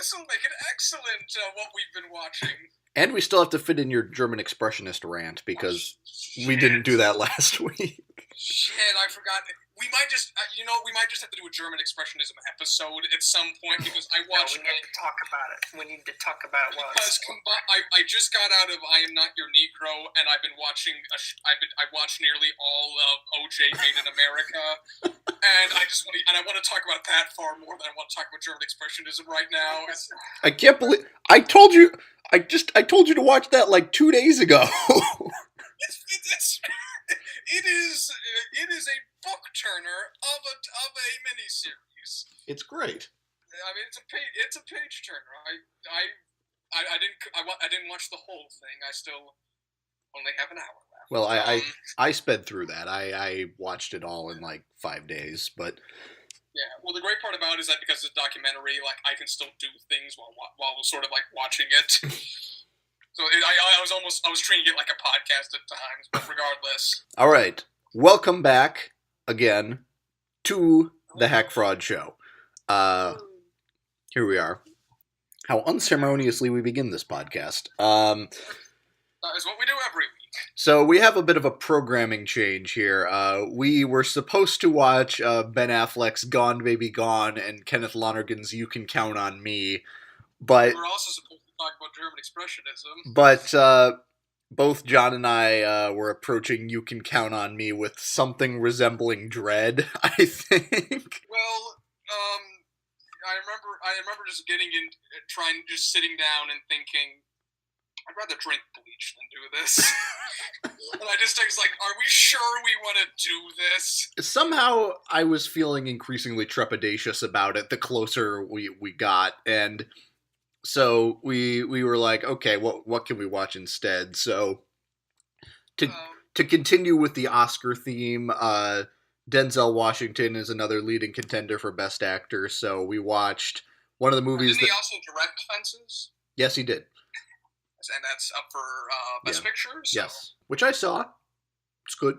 this will make it excellent, what we've been watching. And we still have to fit in your German expressionist rant, because we didn't do that last week. Shit, I forgot. We might just, we might just have to do a German expressionism episode at some point, because I watched... No, we need to talk about it. We need to talk about it once. Because I just got out of I Am Not Your Negro, and I've been watching, I watched nearly all of O.J. Made in America, and I want to talk about that far more than I want to talk about German expressionism right now. I can't believe, I told you to watch that like 2 days ago. It is a book turner of a miniseries. It's great. I mean, it's a page turner. I didn't watch the whole thing. I still only have an hour left. Well, I sped through that. I watched it all in like 5 days, but. Yeah, well, the great part about it is that because it's a documentary, like, I can still do things while sort of, like, watching it. So I was treating it like a podcast at times, but regardless. All right. Welcome back again to the Hack Fraud Show. Here we are. How unceremoniously we begin this podcast. That is what we do every week. So we have a bit of a programming change here. We were supposed to watch Ben Affleck's Gone Baby Gone and Kenneth Lonergan's You Can Count on Me, but we were also supposed to talk about German expressionism. But both John and I were approaching You Can Count on Me with something resembling dread, I think. Well, I remember just getting in, just sitting down and thinking, I'd rather drink bleach than do this. And I just was like, are we sure we want to do this? Somehow I was feeling increasingly trepidatious about it the closer we got, and so we were like, okay, what can we watch instead? So to continue with the Oscar theme, Denzel Washington is another leading contender for Best Actor, so we watched one of the movies. Didn't he also direct Fences? Yes, he did. And that's up for Best Picture? So. Yes, which I saw. It's good.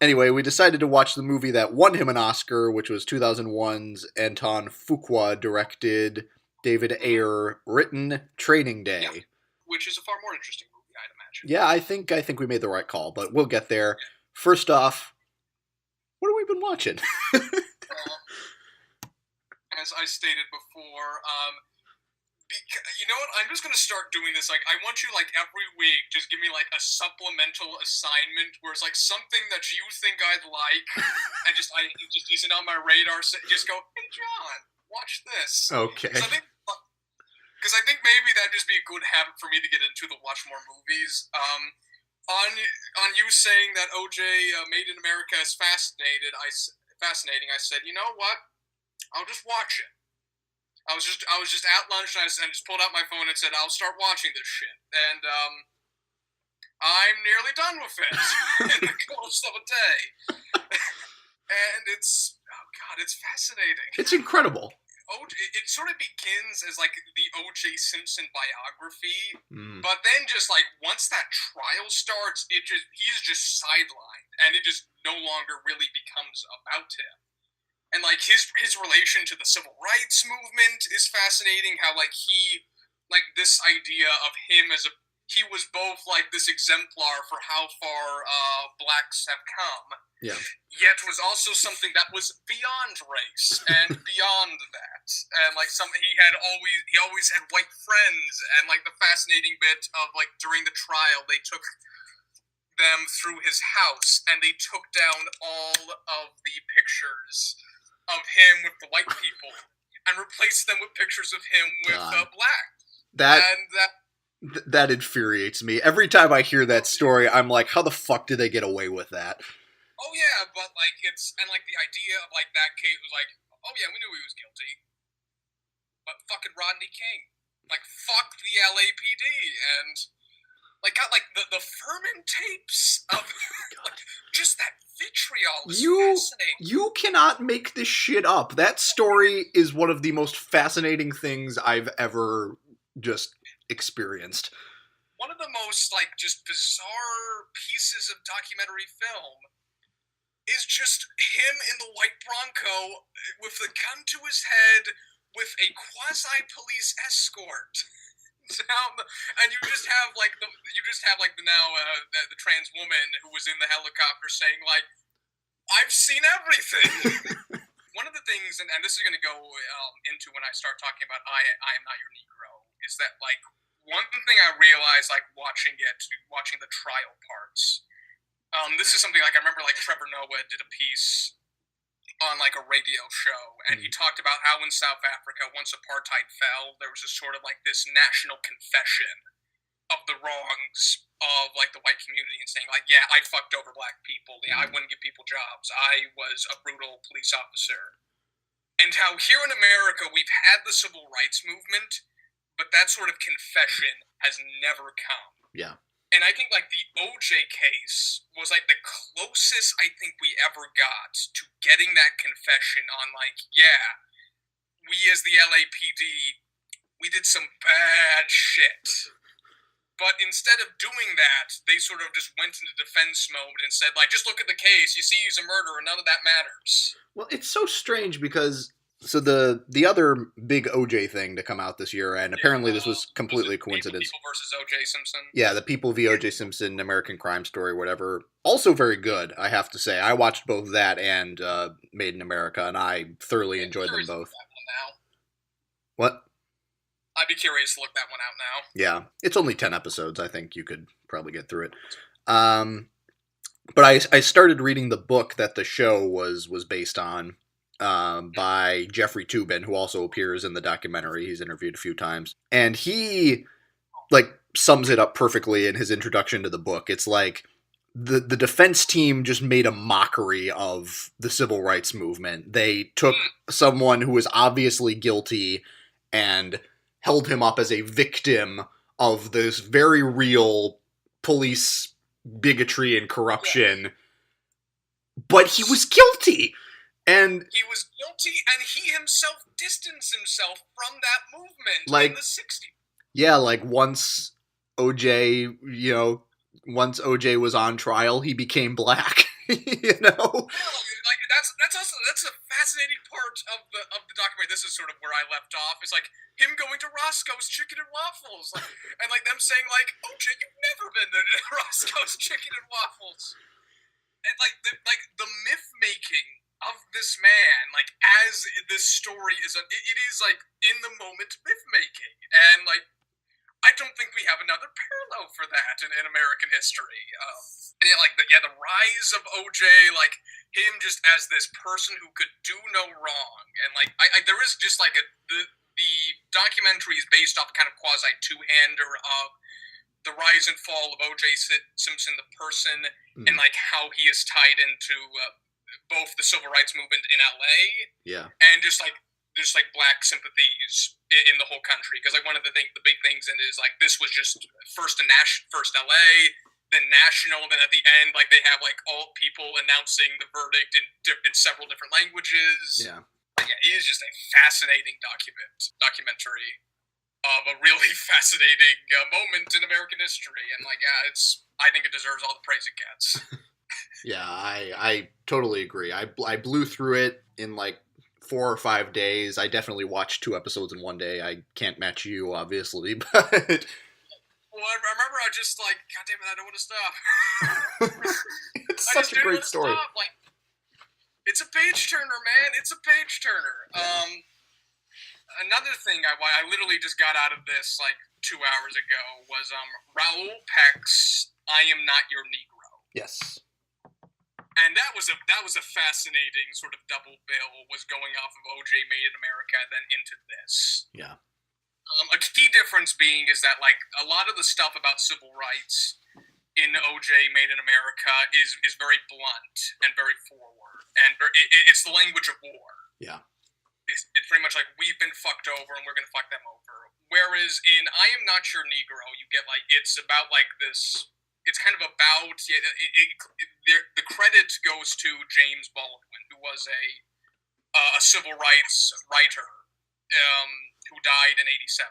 Anyway, we decided to watch the movie that won him an Oscar, which was 2001's Anton Fuqua directed, David Ayer written Training Day. Yeah. Which is a far more interesting movie, I'd imagine. Yeah, I think we made the right call, but we'll get there. First off, what have we been watching? As I stated before, you know what? I'm just going to start doing this. Like, I want you, like, every week, just give me, like, a supplemental assignment where it's, like, something that you think I'd like, and just isn't on my radar. So just go, hey, John, watch this. Okay. Because I think maybe that'd just be a good habit for me to get into, to watch more movies. On you saying that O.J. Made in America is fascinating, I said, you know what? I'll just watch it. I was just at lunch and I just pulled out my phone and said, I'll start watching this shit. And I'm nearly done with it in the course of a day. And it's fascinating. It's incredible. It sort of begins as like the O.J. Simpson biography, but then just like once that trial starts, he's just sidelined, and it just no longer really becomes about him. And, like, his relation to the civil rights movement is fascinating. How, like, this idea of him he was both, like, this exemplar for how far blacks have come. Yeah. Yet was also something that was beyond race and beyond that. And, like, he always had white friends. And, like, the fascinating bit of, like, during the trial, they took them through his house and they took down all of the pictures of him with the white people and replace them with pictures of him with black. That infuriates me. Every time I hear that story, I'm like, how the fuck did they get away with that? Oh yeah, but like the idea of like that case was like, oh yeah, we knew he was guilty. But fucking Rodney King. Like, fuck the LAPD, and like got like the Furman tapes of like just that vitriol is fascinating. You cannot make this shit up. That story is one of the most fascinating things I've ever just experienced. One of the most like just bizarre pieces of documentary film is just him in the white Bronco with the gun to his head with a quasi-police escort. And you just have like the trans woman who was in the helicopter saying like, I've seen everything. One of the things, and this is going to go into when I start talking about I Am Not Your Negro, is that like one thing I realized like watching the trial parts. This is something like I remember like Trevor Noah did a piece on like a radio show, and he talked about how in South Africa, once apartheid fell, there was just sort of like this national confession of the wrongs of like the white community, and saying like, yeah, I fucked over black people, yeah, I wouldn't give people jobs, I was a brutal police officer. And how here in America we've had the civil rights movement, but that sort of confession has never come. Yeah. And I think like the OJ case was like the closest I think we ever got to getting that confession on like, yeah, we as the LAPD, we did some bad shit. But instead of doing that, they sort of just went into defense mode and said like, just look at the case, you see he's a murderer, none of that matters. Well, it's so strange because so the other big OJ thing to come out this year, and apparently this was completely coincidence. People versus OJ Simpson. Yeah, the People v. OJ Simpson, American Crime Story, whatever. Also very good, I have to say. I watched both that and Made in America, and I thoroughly enjoyed them both. What? I'd be curious to look that one out now. Yeah, it's only 10 episodes. I think you could probably get through it. But I started reading the book that the show was based on. By Jeffrey Toobin, who also appears in the documentary. He's interviewed a few times. And he, like, sums it up perfectly in his introduction to the book. It's like, the defense team just made a mockery of the civil rights movement. They took someone who was obviously guilty and held him up as a victim of this very real police bigotry and corruption. Yeah. But he was guilty! And he was guilty, and he himself distanced himself from that movement like, in the 60s. Yeah, like once OJ was on trial, he became black. You know? Yeah, like that's a fascinating part of the documentary. This is sort of where I left off. It's like him going to Roscoe's Chicken and Waffles, like, and like them saying like, OJ, you've never been to Roscoe's Chicken and Waffles, and like the myth making of this man, like, as this story is, it is, like, in the moment myth-making, and, like, I don't think we have another parallel for that in American history, and, yeah, like, the rise of OJ, like, him just as this person who could do no wrong, and, like, there is just, like, the documentary is based off kind of quasi-two-hander of the rise and fall of OJ Simpson, the person, and, like, how he is tied into, both the civil rights movement in LA, and just like black sympathies in the whole country. Because like one of the big things in it is like this was just first LA, then national, then at the end like they have like all people announcing the verdict in several different languages. Yeah, but yeah, it is just a fascinating documentary of a really fascinating moment in American history, and like I think it deserves all the praise it gets. Yeah, I totally agree. I blew through it in like 4 or 5 days. I definitely watched 2 episodes in one day. I can't match you, obviously, but... Well, I remember I just like, God damn it, I don't want to stop. It's such a great story. Like, it's a page turner, man. It's a page turner. Another thing I literally just got out of this like 2 hours ago was Raoul Peck's "I Am Not Your Negro." Yes. And that was a fascinating sort of double bill, was going off of OJ Made in America then into this. Yeah. A key difference being is that like a lot of the stuff about civil rights in OJ Made in America is very blunt and very forward, and it's the language of war. Yeah. It's pretty much like we've been fucked over and we're gonna fuck them over. Whereas in I Am Not Your Negro, you get like it's about like this. It's kind of about the credit goes to James Baldwin, who was a civil rights writer who died in '87.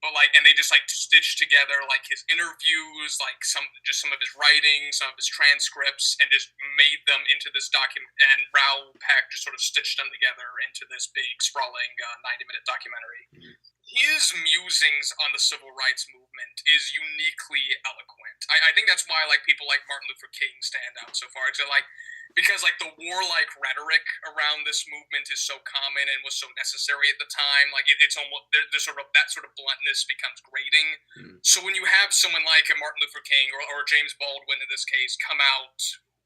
but like, and they just like stitched together like his interviews, like some of his writing, some of his transcripts, and just made them into this document. And Raoul Peck just sort of stitched them together into this big, sprawling 90-minute documentary. Mm-hmm. His musings on the civil rights movement is uniquely eloquent. I think that's why like people like Martin Luther King stand out so far. It's like because like the warlike rhetoric around this movement is so common and was so necessary at the time. Like it's almost there's sort of that sort of bluntness becomes grating. Mm. So when you have someone like a Martin Luther King or James Baldwin in this case come out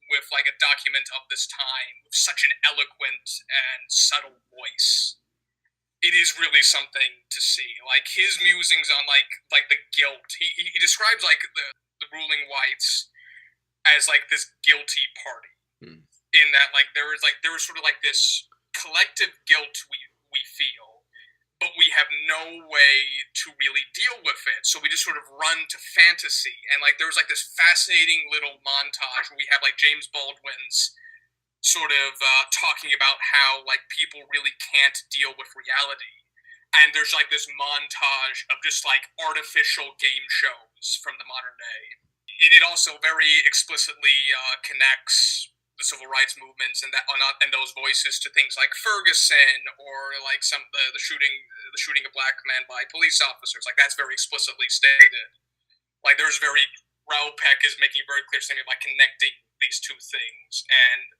with like a document of this time with such an eloquent and subtle voice, it is really something to see. Like his musings on like the guilt. He describes like the ruling whites as like this guilty party. In that like there was sort of like this collective guilt we feel, but we have no way to really deal with it. So we just sort of run to fantasy. And like there was like this fascinating little montage where we have like James Baldwin's sort of talking about how like people really can't deal with reality. And there's like this montage of just like artificial game shows from the modern day. It also very explicitly connects the civil rights movements and those voices to things like Ferguson or like the shooting of black men by police officers. Like that's very explicitly stated. Like Raoul Peck is making a very clear statement like connecting these two things, and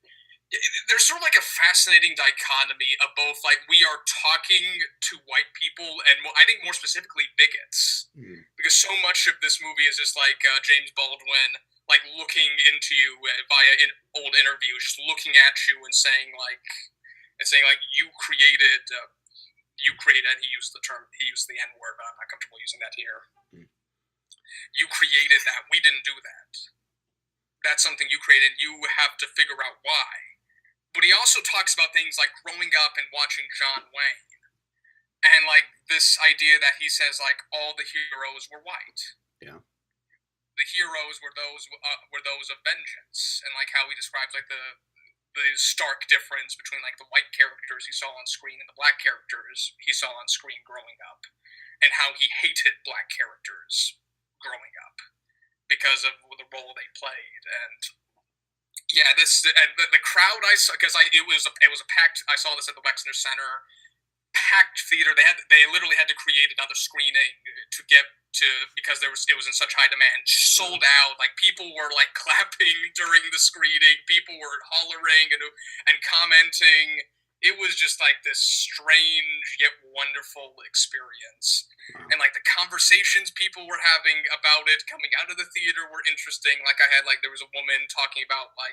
there's sort of like a fascinating dichotomy of both like we are talking to white people and I think more specifically bigots, because so much of this movie is just like James Baldwin like looking into you via old interviews, just looking at you and saying like you created, and he used the N-word, but I'm not comfortable using that here. You created that. We didn't do that. That's something you created. You have to figure out why. But he also talks about things like growing up and watching John Wayne, and like this idea that he says like all the heroes were white. Yeah. The heroes were those of vengeance, and like how he describes like the stark difference between like the white characters he saw on screen and the black characters he saw on screen growing up, and how he hated black characters growing up because of the role they played. And yeah, the crowd I saw, because it was a packed. I saw this at the Wexner Center, packed theater. They literally had to create another screening to get to, because it was in such high demand. Sold out. Like people were like clapping during the screening. People were hollering and commenting. It was just like this strange yet wonderful experience. And like the conversations people were having about it coming out of the theater were interesting. Like there was a woman talking about the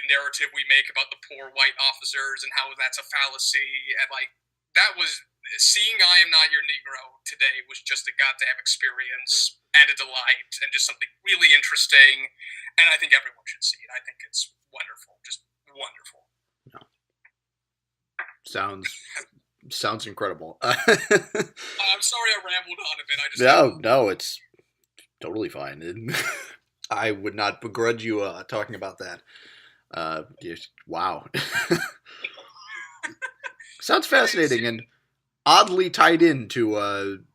narrative we make about the poor white officers and how that's a fallacy. And like that was seeing I Am Not Your Negro today was just a goddamn experience and a delight and just something really interesting. And I think everyone should see it. I think it's wonderful, just wonderful. Sounds incredible. I'm sorry I rambled on a bit. No, it's totally fine. I would not begrudge you talking about that. Wow. Sounds fascinating and oddly tied into one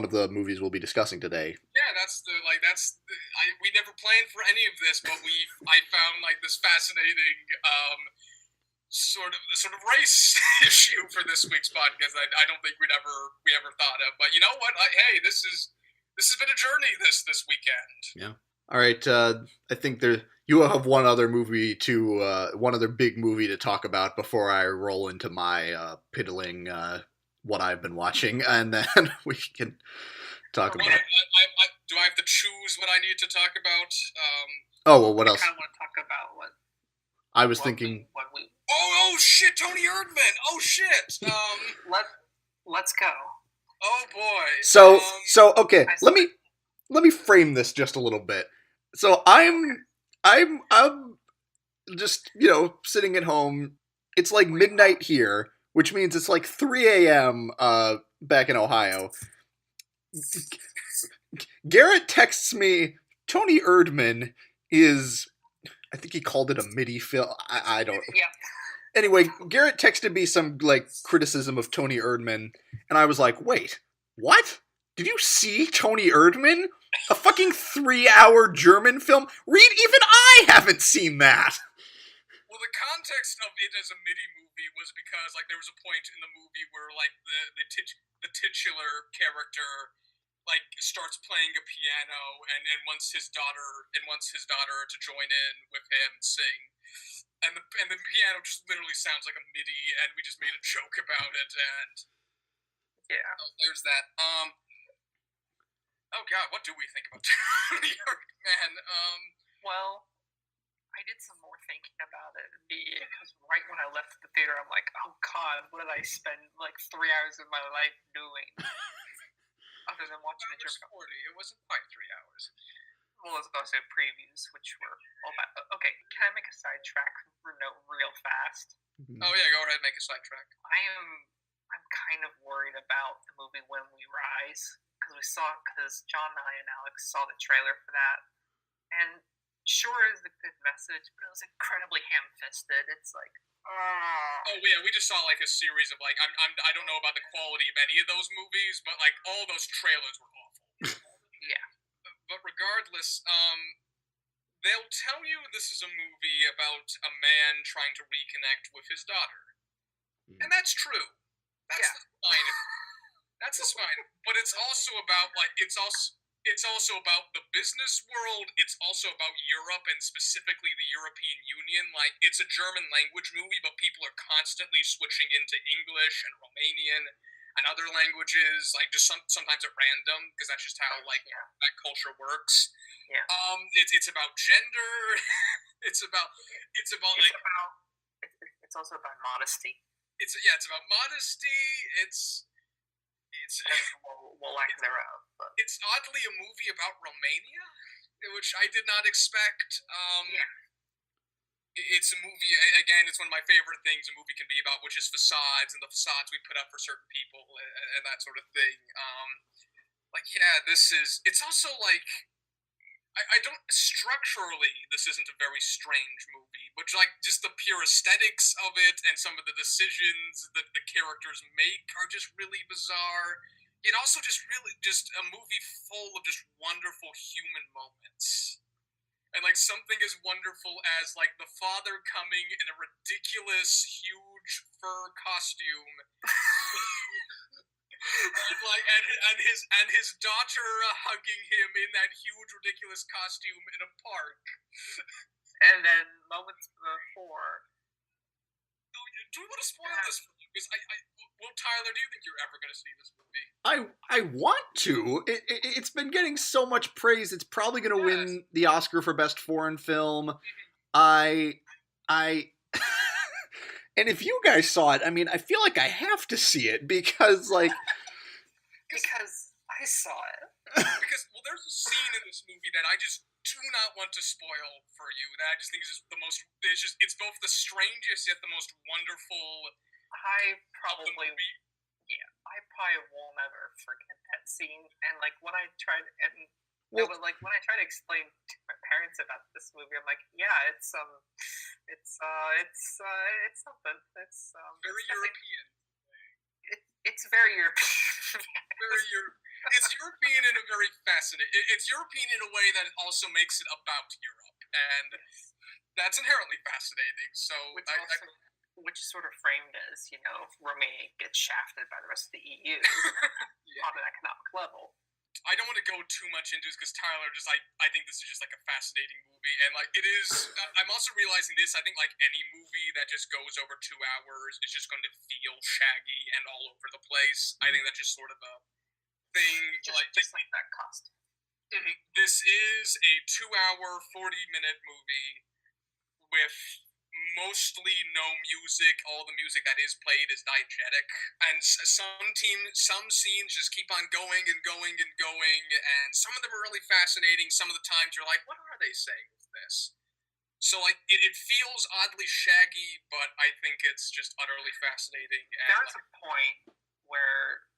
of the movies we'll be discussing today. Yeah, we never planned for any of this, but I found like this fascinating sort of race issue for this week's podcast. I don't think we ever thought of, but you know what? Hey, this has been a journey this weekend. Yeah. All right. I think you have one other big movie to talk about before I roll into my piddling what I've been watching, and then we can talk about. Do I have to choose what I need to talk about? What else? I kind of want to talk about what. I was thinking. Oh shit! Toni Erdmann. Oh shit. Let's go. Oh boy. So okay. Let me frame this just a little bit. So I'm just sitting at home. It's like midnight here, which means it's like 3 a.m. Back in Ohio. Garrett texts me. Toni Erdmann is. I think he called it a MIDI film. I don't. Yeah. Anyway, Garrett texted me some like criticism of Toni Erdmann, and I was like, "Wait, what? Did you see Toni Erdmann? A fucking 3-hour German film? Reed, even I haven't seen that." Well, the context of it as a MIDI movie was because like there was a point in the movie where like the titular character like starts playing a piano and wants his daughter to join in with him and sing. And the piano just literally sounds like a MIDI, and we just made a joke about it, and Yeah. there's that. Oh god, what do we think about Tony Erdmann? Well, I did some more thinking about it because right when I left the theater, I'm like, oh god, what did I spend like 3 hours of my life doing other than watching a It was German? 40. It wasn't quite 3 hours. Well, it's also previews, which were all bad. Okay, can I make a sidetrack real fast? Oh yeah, go ahead, make a sidetrack. I'm kind of worried about the movie When We Rise because John and I and Alex saw the trailer for that, and sure is a good message, but it was incredibly ham-fisted. It's like, oh yeah, we just saw like a series of like I don't know about the quality of any of those movies, but like all those trailers were awful. Yeah. But regardless, they'll tell you this is a movie about a man trying to reconnect with his daughter, and that's true. That's fine. That's just fine. But it's also about like it's also about the business world. It's also about Europe and specifically the European Union. Like it's a German language movie, but people are constantly switching into English and Romanian and other languages, like just sometimes at random, because that's just how like that culture works. Yeah. It's about gender. it's about it's also about modesty. It's about modesty. It's lack thereof. But it's oddly a movie about Romania, which I did not expect. It's a movie, again, it's one of my favorite things a movie can be about, which is facades and the facades we put up for certain people and that sort of thing. It's also like, I don't, structurally, this isn't a very strange movie, but like, just the pure aesthetics of it and some of the decisions that the characters make are just really bizarre. It also just a movie full of just wonderful human moments. And like something as wonderful as like the father coming in a ridiculous huge fur costume and his daughter hugging him in that huge ridiculous costume in a park. And then moments before. Do we want to spoil this for you? Because Tyler, do you think you're ever going to see this movie? I want to. It's been getting so much praise. It's probably going to win the Oscar for Best Foreign Film. And if you guys saw it, I mean, I feel like I have to see it because, like, because I saw it. Because there's a scene in this movie that I just do not want to spoil for you. That I just think is just the most. It's both the strangest yet the most wonderful. I probably won't ever forget that scene. And like when I tried when I try to explain to my parents about this movie, I'm like, yeah, it's something. It's Very European. It's very European. It's European in a very fascinating. It's European in a way that also makes it about Europe, and that's inherently fascinating. So, which is sort of framed as, Romania gets shafted by the rest of the EU on an economic level. I don't want to go too much into this because Tyler I think this is just like a fascinating movie, and like it is. I'm also realizing this. I think like any movie that just goes over 2 hours is just going to feel shaggy and all over the place. I think that's just sort of a thing. Just like that costume. This is a 2-hour, 40-minute movie with mostly no music. All the music that is played is diegetic, and some scenes just keep on going and going and going, and some of them are really fascinating. Some of the times you're like, what are they saying with this? So like it feels oddly shaggy, but I think it's just utterly fascinating. And there's a point where,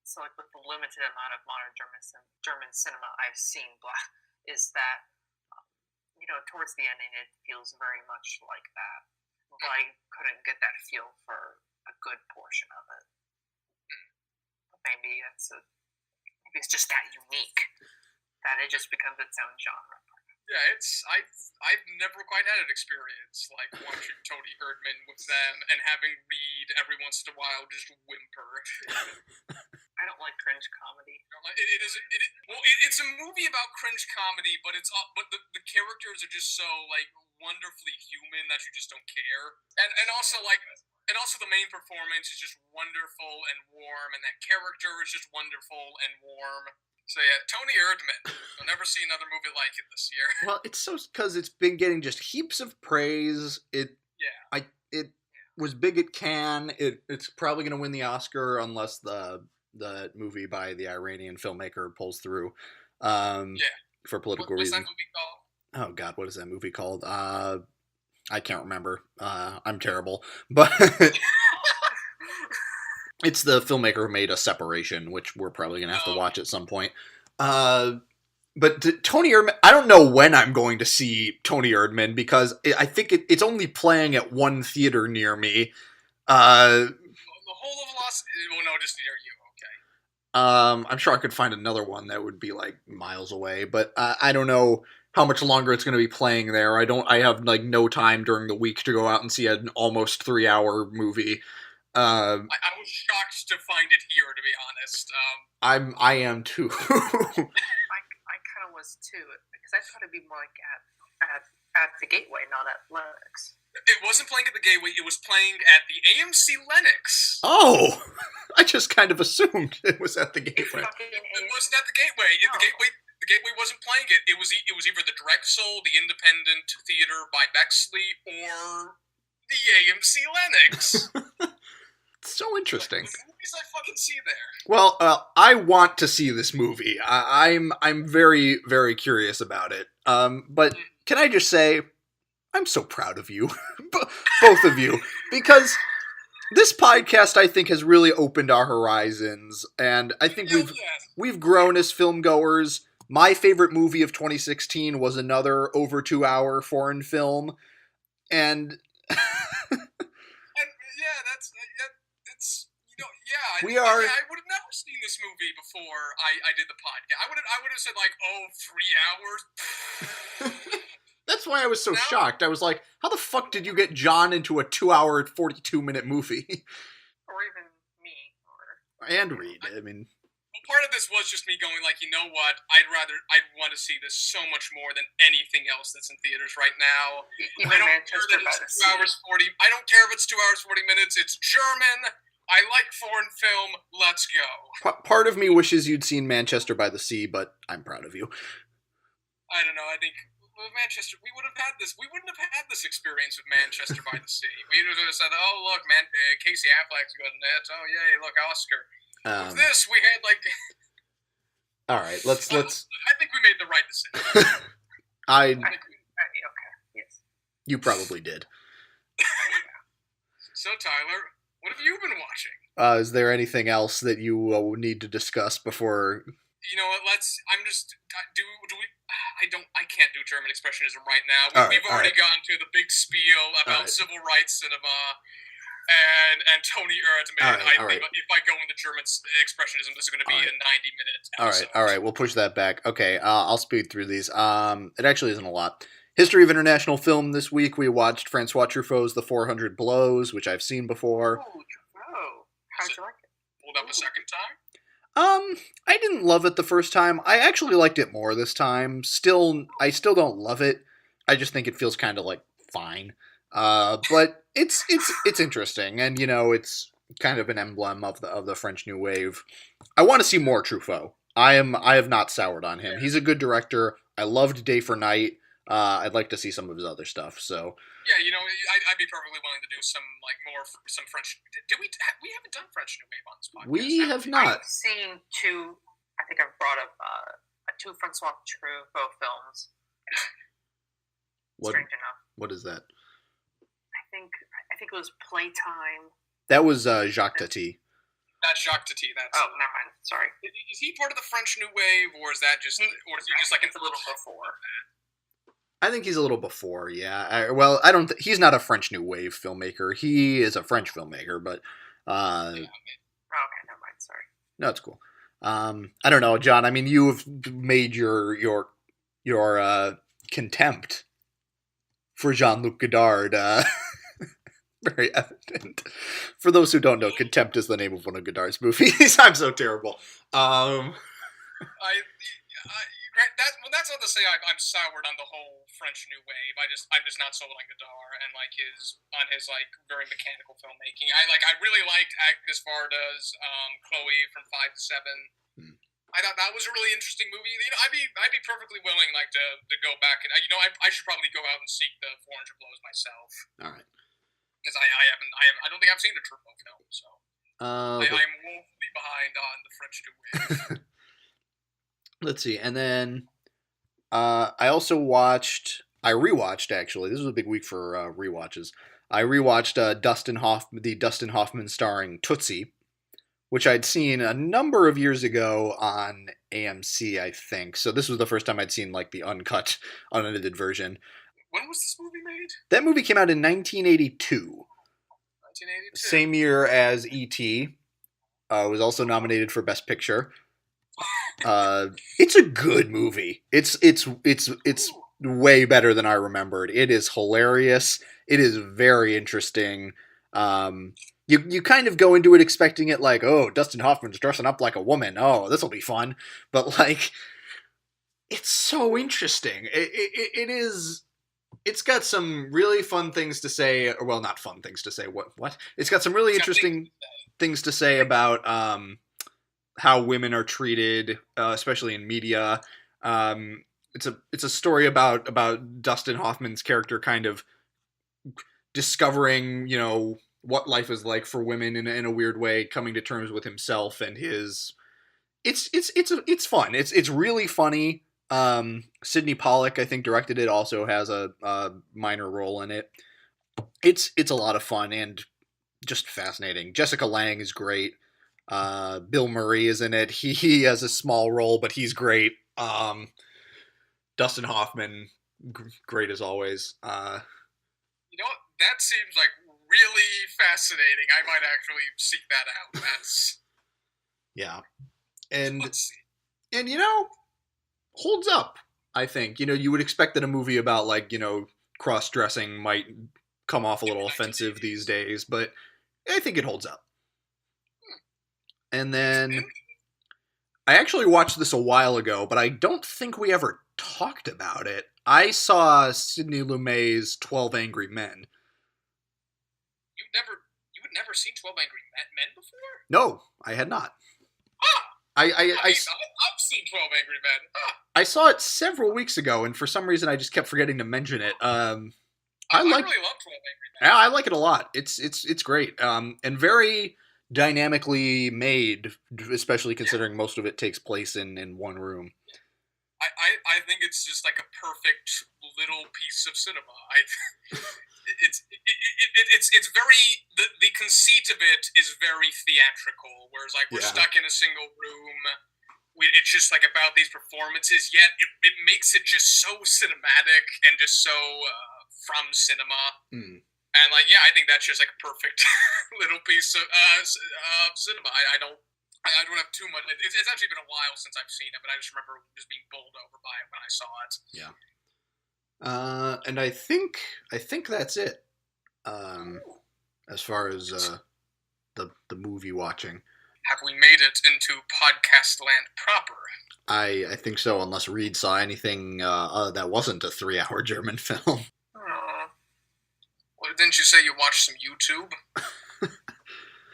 so like with the limited amount of modern German cinema I've seen, is that towards the ending, it feels very much like that. But I couldn't get that feel for a good portion of it. But maybe it's just that unique that it just becomes its own genre. Yeah, I've never quite had an experience like watching Toni Erdmann with them and having Reed every once in a while just whimper. I don't like cringe comedy. It's a movie about cringe comedy, but the characters are just so like wonderfully human that you just don't care, and also the main performance is just wonderful and warm, and that character is just wonderful and warm. So yeah, Toni Erdmann. You'll never see another movie like it this year. Well, it's so because it's been getting just heaps of praise. It was big at Cannes. It's probably going to win the Oscar unless the movie by the Iranian filmmaker pulls through. For political reasons. What's that movie called? Oh God, what is that movie called? I can't remember. I'm terrible, but. It's the filmmaker who made A Separation, which we're probably going to have to watch at some point. But Toni Erdmann, I don't know when I'm going to see Toni Erdmann because I think it's only playing at one theater near me. The whole of just near you, okay. I'm sure I could find another one that would be like miles away, but I don't know how much longer it's going to be playing there. I have like no time during the week to go out and see an almost 3-hour movie. I was shocked to find it here, to be honest. I am too. I kind of was too, because I thought it'd be more like at the Gateway, not at Lennox. It wasn't playing at the Gateway. It was playing at the AMC Lennox. Oh, I just kind of assumed it was at the Gateway. It wasn't at the Gateway. No. The Gateway wasn't playing it. It was either the Drexel, the Independent Theater by Bexley, or the AMC Lennox. So interesting. The movies I fucking see there. Well, I want to see this movie. I'm very, very curious about it. But can I just say, I'm so proud of you, both of you, because this podcast I think has really opened our horizons, and I think we've grown as film goers. My favorite movie of 2016 was another over 2-hour foreign film, and. I would have never seen this movie before I did the podcast. I would have said like, 3 hours. That's why I was so shocked. I was like, how the fuck did you get John into a 2-hour, 42-minute movie? Or even me. And Reed. I mean... Part of this was just me going like, you know what? I'd want to see this so much more than anything else that's in theaters right now. I don't care that it's 2 hours 40. I don't care if it's 2 hours 40 minutes. It's German. I like foreign film. Let's go. Part of me wishes you'd seen Manchester by the Sea, but I'm proud of you. I don't know. I think Manchester. We wouldn't have had this experience with Manchester by the Sea. We would have said, "Oh, look, man, Casey Affleck's good in it. Oh, yay, look, Oscar." With this, we had like. All right, let's. I think we made the right decision. Okay. Yes. You probably did. So, Tyler, what have you been watching? Is there anything else that you need to discuss before? You know what? I can't do German expressionism right now. We've already gone to the big spiel about civil rights cinema. And Toni Erdmann. I think if I go into German expressionism, this is going to be a 90-minute episode. All right, we'll push that back. Okay, I'll speed through these. It actually isn't a lot. History of international film this week, we watched Francois Truffaut's The 400 Blows, which I've seen before. Oh, Truffaut. How'd you like it? Pulled up a second time? I didn't love it the first time. I actually liked it more this time. I still don't love it. I just think it feels kind of like fine. But it's interesting, and it's kind of an emblem of the French New Wave. I want to see more Truffaut. I have not soured on him. He's a good director. I loved Day for Night. I'd like to see some of his other stuff. So yeah, I'd be perfectly willing to do some French. We haven't done French New Wave on this podcast. We have not. I've seen two. I think I've brought up two Francois Truffaut films. Strange enough. What is that? I think it was Playtime. That was Jacques Tati. That's Jacques Tati. Oh, never mind. Sorry. Is he part of the French New Wave, or is he just like a little before? I think he's a little before, yeah. I don't. He's not a French New Wave filmmaker. He is a French filmmaker, but Okay, never mind. Sorry. no, it's cool. I don't know, John. I mean, you've made your contempt for Jean-Luc Godard very evident. For those who don't know, Contempt is the name of one of Godard's movies. I'm so terrible. That's not to say I'm soured on the whole French New Wave. I'm just not sold on Godard and like his like very mechanical filmmaking. I really liked Agnes Varda's Chloe from 5 to 7. I thought that was a really interesting movie. You know, I'd be perfectly willing to go back and I should probably go out and seek the 400 Blows myself. All right. Because I don't think I've seen a Truffaut film, so I'm woefully behind on the French New Wave. Let's see, and then I also rewatched actually. This was a big week for rewatches. I rewatched the Dustin Hoffman starring Tootsie, which I'd seen a number of years ago on AMC, I think. So this was the first time I'd seen like the uncut, unedited version. When was this movie made? That movie came out in 1982. 1982. Same year as E.T. Was also nominated for Best Picture. It's a good movie. It's way better than I remembered. It is hilarious. It is very interesting. You kind of go into it expecting it like, oh, Dustin Hoffman's dressing up like a woman. Oh, this will be fun. But like, it's so interesting. It is. It's got some really fun things to say. Well, not fun things to say. What? It's got some really interesting things to say about how women are treated, especially in media. It's a story about Dustin Hoffman's character kind of discovering, you know, what life is like for women in a weird way, coming to terms with himself and his. It's fun. It's really funny. Sidney Pollack, I think, directed it. Also has a minor role in it. It's a lot of fun and just fascinating. Jessica Lange is great. Bill Murray is in it. He has a small role, but he's great. Dustin Hoffman, great as always. You know what? That seems like really fascinating. I might actually seek that out. That's yeah, and you know, holds up. I think, you know, you would expect that a movie about like, you know, cross-dressing might come off a little offensive these days, but I think it holds up. And then I actually watched this a while ago, but I don't think we ever talked about it. I saw Sidney Lumet's 12 Angry Men. You had never seen 12 Angry Men before? No, I had not. I've seen 12 Angry Men. I saw it several weeks ago, and for some reason I just kept forgetting to mention it. I really love 12 Angry Men. Yeah, I like it a lot. It's great. And very dynamically made, especially considering most of it takes place in one room. I think it's just like a perfect little piece of cinema. It's very the conceit of it is very theatrical, whereas like we're stuck in a single room. It's just like about these performances, yet it makes it just so cinematic and just so from cinema. And like, yeah, I think that's just like a perfect little piece of cinema. I don't have too much. It's actually been a while since I've seen it, but I just remember just being bowled over by it when I saw it. Yeah. And I think that's it. As far as the movie watching. Have we made it into podcast land proper? I think so, unless Reed saw anything that wasn't a 3-hour German film. Well, didn't you say you watched some YouTube?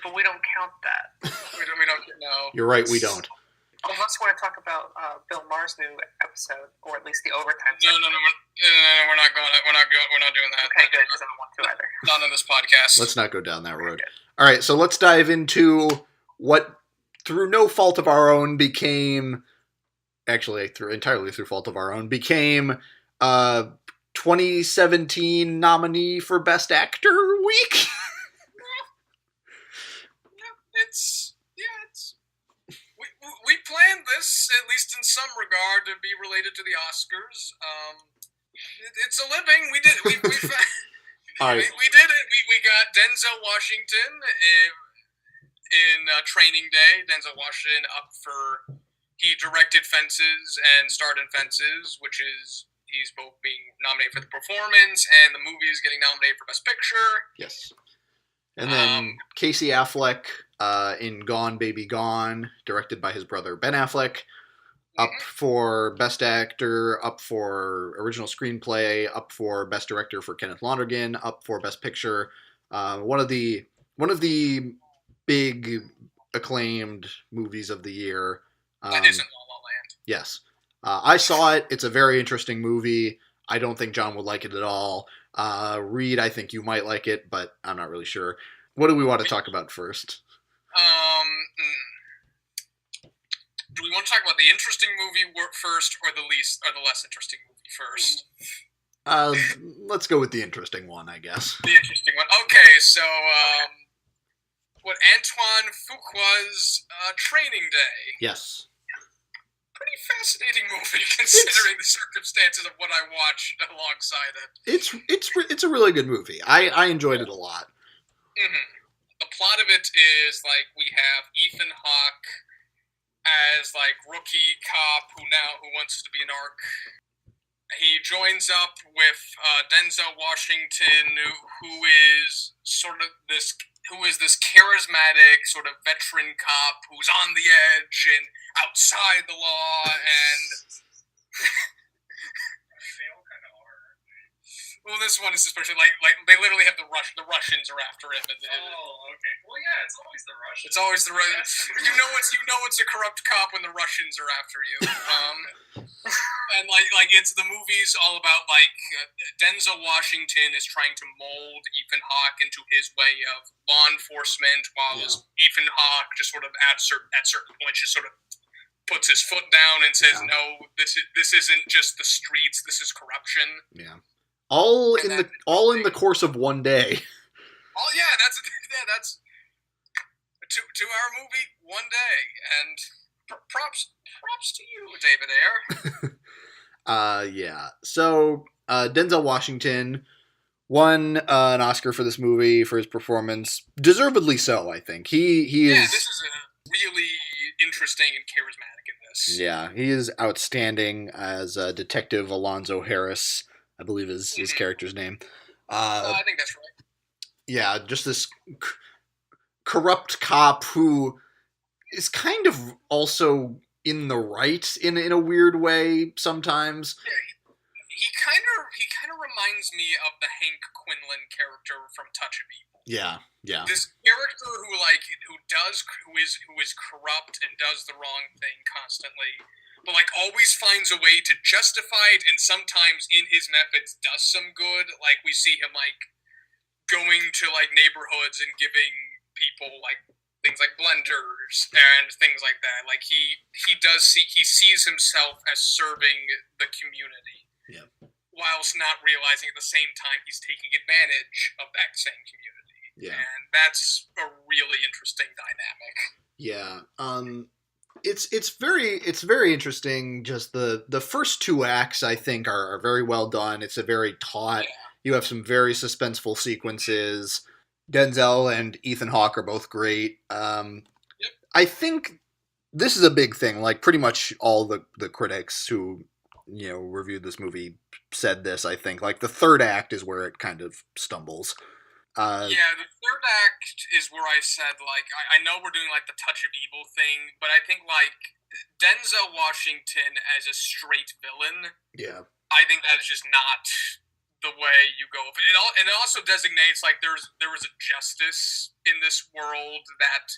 But we don't count that. we don't. No. You're right. We don't. Unless you want to talk about Bill Maher's new episode, or at least the overtime. No. We're not doing that. Okay, good, because I don't want to either. Not on this podcast. Let's not go down that road. All right, so let's dive into what, through no fault of our own, became, actually entirely through fault of our own, became 2017 nominee for Best Actor week. We planned this, at least in some regard, to be related to the Oscars. It's a living. We did. We All right. we did it. We got Denzel Washington in Training Day. Denzel Washington up for. He directed Fences and starred in Fences, which is he's both being nominated for the performance and the movie is getting nominated for Best Picture. Yes. And then Casey Affleck in Gone Baby Gone, directed by his brother Ben Affleck. Up for Best Actor, up for Original Screenplay, up for Best Director for Kenneth Lonergan, up for Best Picture. One of the big acclaimed movies of the year. That isn't La La Land. Yes. I saw it. It's a very interesting movie. I don't think John would like it at all. Reed, I think you might like it, but I'm not really sure. What do we want to talk about first? Do we want to talk about the interesting movie first, or the less interesting movie first? Let's go with the interesting one, I guess. The interesting one. Okay, so what Antoine Fuqua's Training Day. Yes. Pretty fascinating movie considering the circumstances of what I watched alongside it. It's a really good movie. I enjoyed it a lot. Mm-hmm. The plot of it is like we have Ethan Hawke as like rookie cop who wants to be an arc. He joins up with Denzel Washington, who is this charismatic sort of veteran cop who's on the edge and outside the law, and they all kind of are. Well, this one is especially like they literally have the Russians are after him. Okay. Well, yeah, it's always the Russians. It's always the Russians. You know it's a corrupt cop when the Russians are after you. And like it's the movie's all about like Denzel Washington is trying to mold Ethan Hawke into his way of law enforcement, while Ethan Hawke just sort of at certain points just sort of puts his foot down and says, "No, this isn't just the streets. This is corruption." Yeah. All in the course of one day. Oh yeah, that's a 2-hour movie, one day, and props to you, David Ayer. Yeah. So Denzel Washington won an Oscar for this movie for his performance, deservedly so. I think he is. Yeah, this is really interesting and charismatic in this. Yeah, he is outstanding as Detective Alonzo Harris, I believe is his character's name. I think that's right. Yeah, just this corrupt cop who is kind of also in the right in a weird way sometimes. Yeah, he kind of reminds me of the Hank Quinlan character from Touch of Evil. Yeah. This character who is corrupt and does the wrong thing constantly, but like always finds a way to justify it, and sometimes in his methods does some good. Like we see him like going to like neighborhoods and giving people like things like blenders and things like that. Like he sees himself as serving the community. Yeah. Whilst not realizing at the same time he's taking advantage of that same community. Yeah. And that's a really interesting dynamic. Yeah. It's very interesting. Just the first two acts I think are very well done. It's a very taut. Yeah. You have some very suspenseful sequences. Denzel and Ethan Hawke are both great. Yep. I think this is a big thing. Like pretty much all the critics who reviewed this movie said this. I think like the third act is where it kind of stumbles. Yeah, the third act is where I said, like, I know we're doing, like, the Touch of Evil thing, but I think, like, Denzel Washington as a straight villain, yeah, I think that is just not the way you go. It also designates, like, there was a justice in this world that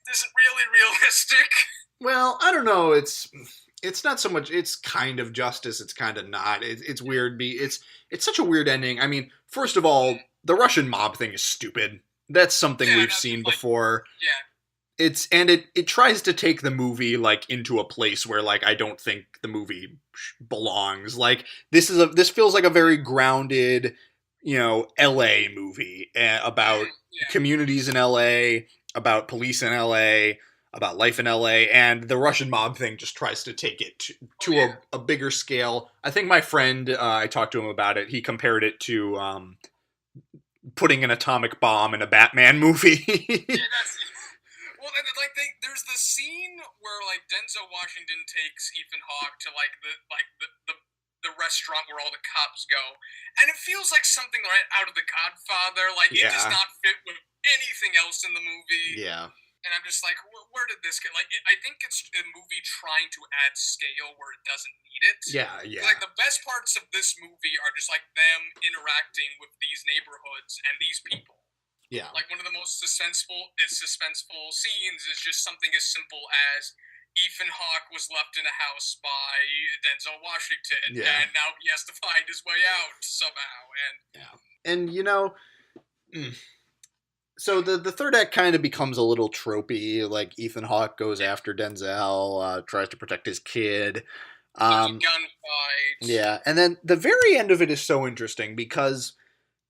isn't really realistic. Well, I don't know. It's not so much. It's kind of justice. It's kind of not. It's weird. It's such a weird ending. I mean, first of all, the Russian mob thing is stupid. That's something we've seen before. Yeah. It tries to take the movie like into a place where like I don't think the movie belongs. Like this feels like a very grounded, LA movie about communities in LA, about police in LA. about life in LA, and the Russian mob thing just tries to take it to a bigger scale. I think my friend, I talked to him about it, he compared it to putting an atomic bomb in a Batman movie. Well, like there's the scene where like Denzel Washington takes Ethan Hawke to like the restaurant where all the cops go, and it feels like something right out of The Godfather. Like it does not fit with anything else in the movie. Yeah. And I'm just like, where did this get? Like, I think it's a movie trying to add scale where it doesn't need it. Yeah. Like the best parts of this movie are just like them interacting with these neighborhoods and these people. Yeah. Like one of the most suspenseful scenes is just something as simple as Ethan Hawke was left in a house by Denzel Washington, and now he has to find his way out somehow. And you know, so the third act kind of becomes a little tropey. Like Ethan Hawke goes after Denzel, tries to protect his kid. Gunfight. Yeah, and then the very end of it is so interesting because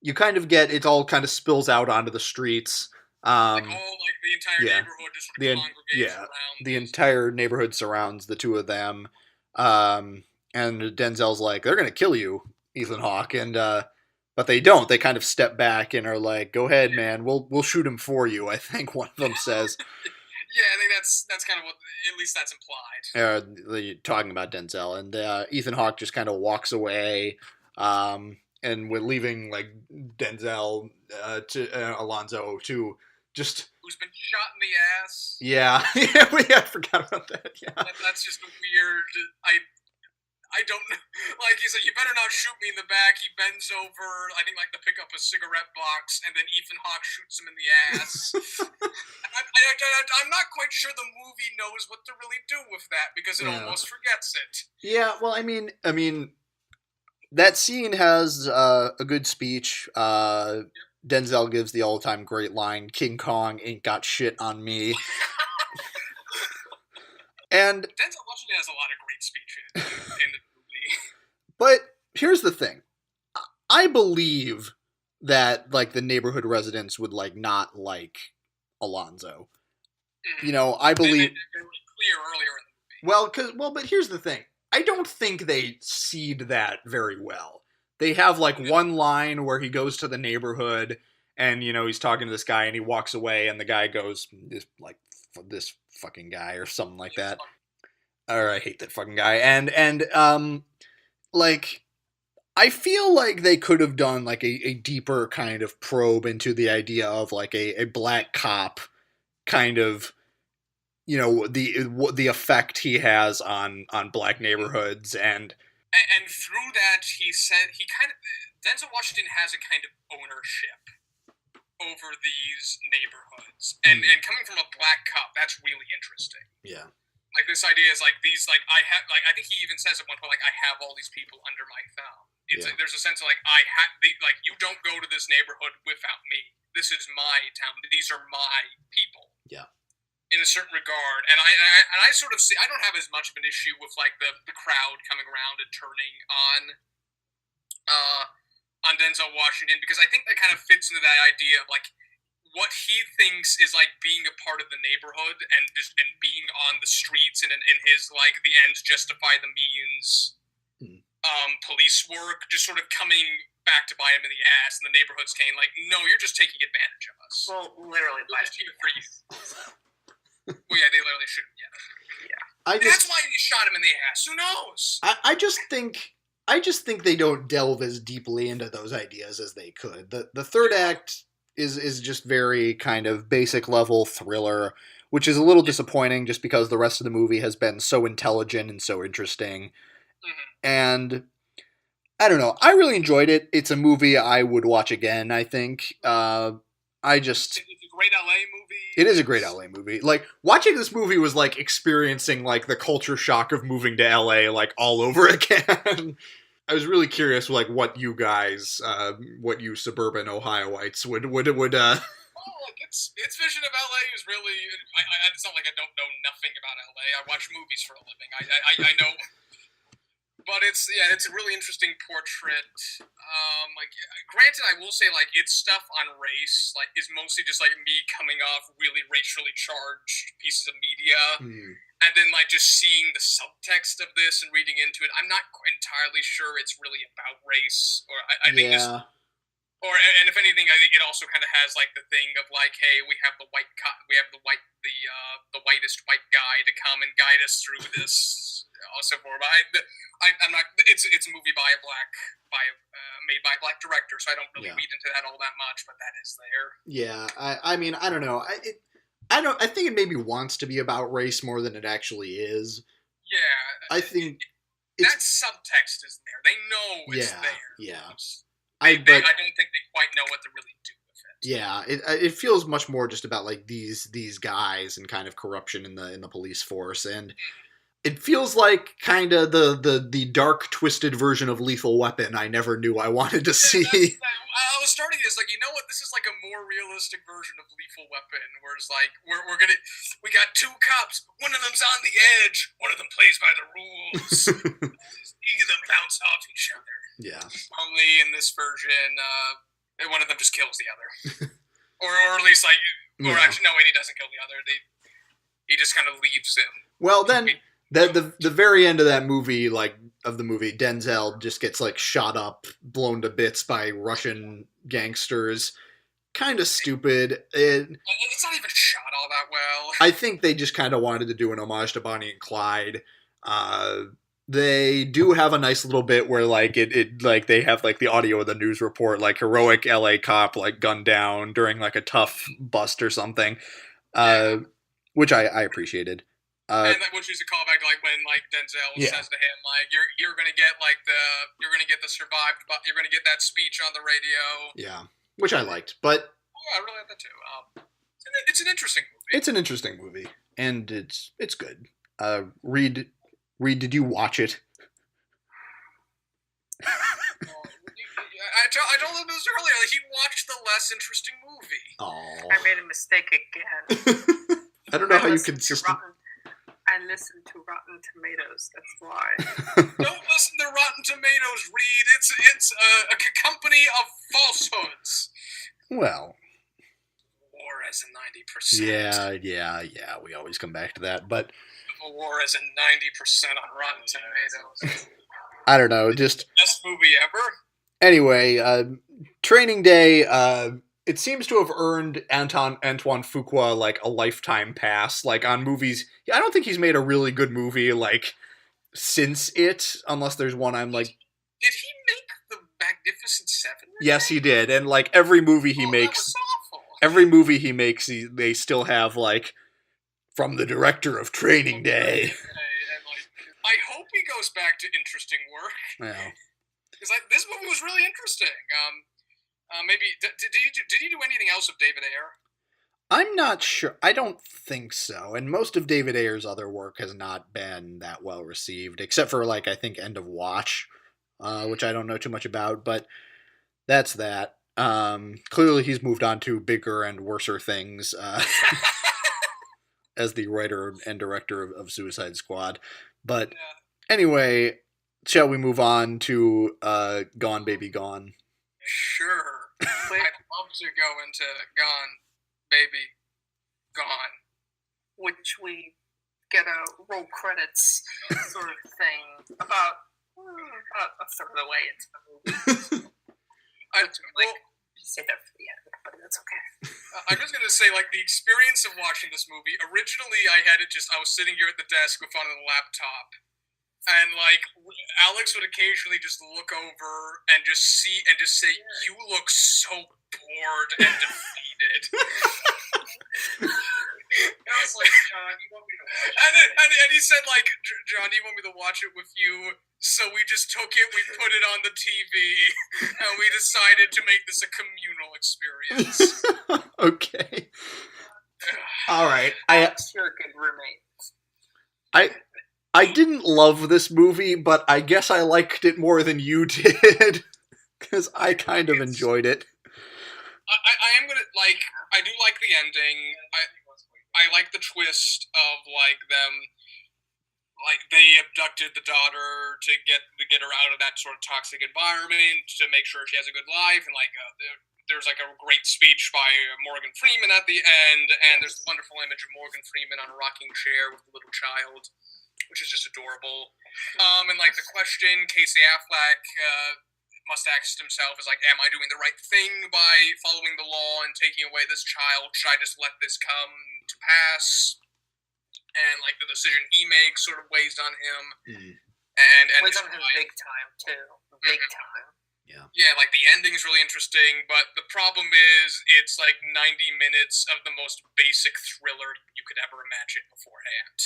you kind of get it all kind of spills out onto the streets. Like the entire neighborhood just sort of congregates around. The entire neighborhood surrounds the two of them. And Denzel's like, they're gonna kill you, Ethan Hawke, and but they don't. They kind of step back and are like, go ahead, man, we'll shoot him for you, I think one of them says. Yeah, I think that's kind of what, at least that's implied. Talking about Denzel, and Ethan Hawke just kind of walks away, and we're leaving like Denzel to Alonzo to just who's been shot in the ass. Yeah, I forgot about that. Yeah, that's just a weird. I don't know. Like he's like, you better not shoot me in the back. He bends over, I think, like to pick up a cigarette box, and then Ethan Hawke shoots him in the ass. I'm not quite sure the movie knows what to really do with that because it almost forgets it. Yeah, well, I mean, that scene has a good speech. Denzel gives the all-time great line, "King Kong ain't got shit on me." And Denzel Washington has a lot of great speeches in the movie. But here's the thing. I believe that like the neighborhood residents would like not like Alonzo. You know, I believe they were clear earlier in the movie. But here's the thing. I don't think they seed that very well. They have like one line where he goes to the neighborhood and, you know, he's talking to this guy and he walks away and the guy goes, this fucking guy or something like that. Or I hate that fucking guy. And like, I feel like they could have done like a deeper kind of probe into the idea of like a black cop kind of, you know, the effect he has on black neighborhoods and through that he said he kind of Denzel Washington has a kind of ownership over these neighborhoods and coming from a black cop, that's really interesting. Yeah. Like this idea is like these like I have like I think he even says at one point like I have all these people under my thumb. It's like, there's a sense of like I have like you don't go to this neighborhood without me. This is my town. These are my people. Yeah. In a certain regard, and I sort of see I don't have as much of an issue with like the crowd coming around and turning on Denzel Washington because I think that kind of fits into that idea of like what he thinks is like being a part of the neighborhood and being on the streets and in his like the ends justify the means police work just sort of coming back to bite him in the ass and the neighborhood's saying like no, you're just taking advantage of us. Well, literally we're just here for you. Well, yeah, they literally shoot him. Yeah. That's why they shot him in the ass. Who knows? I just think they don't delve as deeply into those ideas as they could. The third act is just very kind of basic level thriller, which is a little disappointing just because the rest of the movie has been so intelligent and so interesting. And I don't know. I really enjoyed it. It's a movie I would watch again, I think. It's a great LA movie. It is a great LA movie. Like, watching this movie was like experiencing like the culture shock of moving to LA like all over again. I was really curious like what you guys, what you suburban Ohioites would Oh, like its vision of LA is really. It's not like I don't know nothing about LA. I watch movies for a living. I know. But it's a really interesting portrait. Granted, I will say like its stuff on race like is mostly just like me coming off really racially charged pieces of media, and then like just seeing the subtext of this and reading into it. I'm not entirely sure it's really about race, or I think this. And if anything, I think it also kind of has like the thing of like, hey, we have the whitest white guy to come and guide us through this. Also, I'm not. It's a movie made by a black director, so I don't really read into that all that much. But that is there. Yeah, I mean, I don't know. I think it maybe wants to be about race more than it actually is. Yeah, I think that subtext is there. They know it's there. Yeah. I don't think they quite know what to really do with it. Yeah, it feels much more just about like these guys and kind of corruption in the police force, and it feels like kind of the dark, twisted version of Lethal Weapon I never knew I wanted to see. I was starting this like, you know what? This is like a more realistic version of Lethal Weapon, where it's like we got two cops. One of them's on the edge. One of them plays by the rules. Either of them bounce off each other. Yeah. Only in this version, one of them just kills the other, or at least like, actually, no, wait, he doesn't kill the other. He just kind of leaves him. Well, then the very end of that movie, Denzel just gets like shot up, blown to bits by Russian gangsters. Kind of stupid. It's not even shot all that well. I think they just kind of wanted to do an homage to Bonnie and Clyde. They do have a nice little bit where like it like they have like the audio of the news report, like heroic LA cop like gunned down during like a tough bust or something, which I appreciated. And which is a callback to like when like Denzel says to him like you're gonna get like you're gonna get that speech on the radio. Yeah, which I liked, but I really like that too. It's an interesting movie. It's an interesting movie, and it's good. Reed, did you watch it? I told him this earlier. Like, he watched the less interesting movie. Oh. I made a mistake again. I don't know how you consistent. I listened to Rotten Tomatoes. That's why. Don't listen to Rotten Tomatoes, Reed. It's a company of falsehoods. Well. War as in 90%. Yeah. We always come back to that, but. War as in 90% on Rotten Tomatoes. I don't know, just best movie ever. Anyway, Training Day. It seems to have earned Antoine Fuqua like a lifetime pass, like on movies. I don't think he's made a really good movie like since it, unless there's one I'm like. Did he make The Magnificent Seven? Yes, he did, and like every movie he makes, they still have like. From the director of Training Day. I hope he goes back to interesting work. Yeah. Because this movie was really interesting. Maybe did he do anything else with David Ayer? I'm not sure. I don't think so. And most of David Ayer's other work has not been that well received, except for like I think End of Watch, which I don't know too much about. But that's that. Clearly, he's moved on to bigger and worser things. As the writer and director of Suicide Squad. But anyway, shall we move on to Gone Baby Gone? Sure. I'd love to go into Gone Baby Gone. Which we get a roll credits sort of thing about a third of the way into the movie. Say that for the end, but that's okay. I'm just gonna say, like, the experience of watching this movie. Originally, I was sitting here at the desk with on the laptop, and like Alex would occasionally just look over and just say, "You look so bored and defeated." I was like, John, you want me to watch it? And he said, like, John, you want me to watch it with you? So we just took it, we put it on the TV, and we decided to make this a communal experience. Okay. All right. Sure could remain. I didn't love this movie, but I guess I liked it more than you did, because I kind of enjoyed it. I am gonna, like, I do like the ending. I like the twist of, like, them, like they abducted the daughter to get her out of that sort of toxic environment to make sure she has a good life, and like there's like a great speech by Morgan Freeman at the end, and there's a wonderful image of Morgan Freeman on a rocking chair with a little child, which is just adorable. And like the question Casey Affleck must ask himself is like, am I doing the right thing by following the law and taking away this child? Should I just let this come to pass? And like the decision he makes sort of weighs on him, and weighs on him big time too, big time. Yeah, like the ending's really interesting, but the problem is it's like 90 minutes of the most basic thriller you could ever imagine beforehand.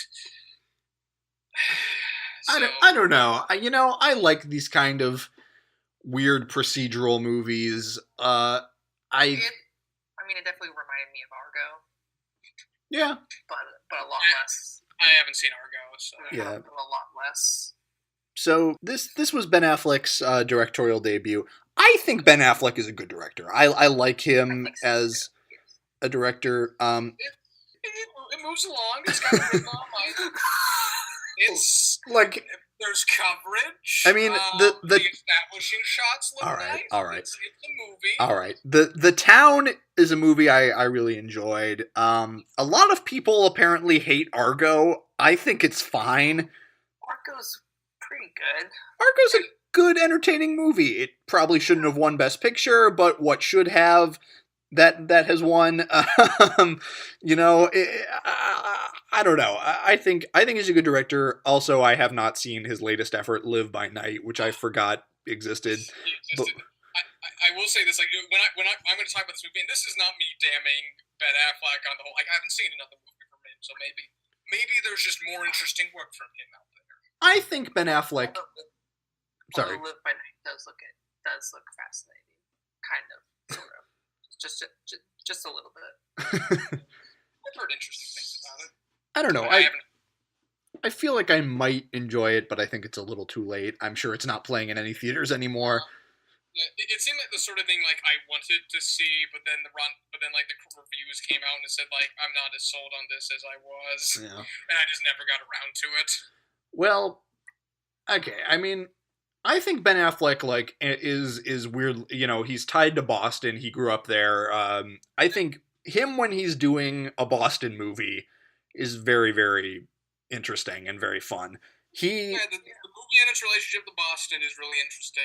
So, I don't know. I like these kind of weird procedural movies. It definitely reminded me of Argo. Yeah. But a lot less. I haven't seen Argo, so yeah, a lot less. So this was Ben Affleck's directorial debut. I think Ben Affleck is a good director. I like him as a director. It moves along. It's got a rhythm. It's like there's coverage. I mean the establishing shots look nice. All right. It's a movie. All right. The Town is a movie I really enjoyed. A lot of people apparently hate Argo. I think it's fine. Argo's pretty good. Argo's a good, entertaining movie. It probably shouldn't have won Best Picture, but what should have, that has won. I don't know. I think he's a good director. Also, I have not seen his latest effort, Live by Night, which I forgot existed. But I will say this: like when I'm going to talk about this movie, and this is not me damning Ben Affleck on the whole. Like I haven't seen another movie from him, so maybe there's just more interesting work from him out there. I think Ben Affleck. Sorry. Live by Night does look fascinating, kind of, sort of, just a little bit. I've heard interesting things about it. I don't know. I feel like I might enjoy it, but I think it's a little too late. I'm sure it's not playing in any theaters anymore. It seemed like the sort of thing like I wanted to see, but then the reviews came out and it said like I'm not as sold on this as I was, and I just never got around to it. Well, okay. I mean, I think Ben Affleck is weird. He's tied to Boston. He grew up there. I think him when he's doing a Boston movie is very, very interesting and very fun. The movie and its relationship to Boston is really interesting.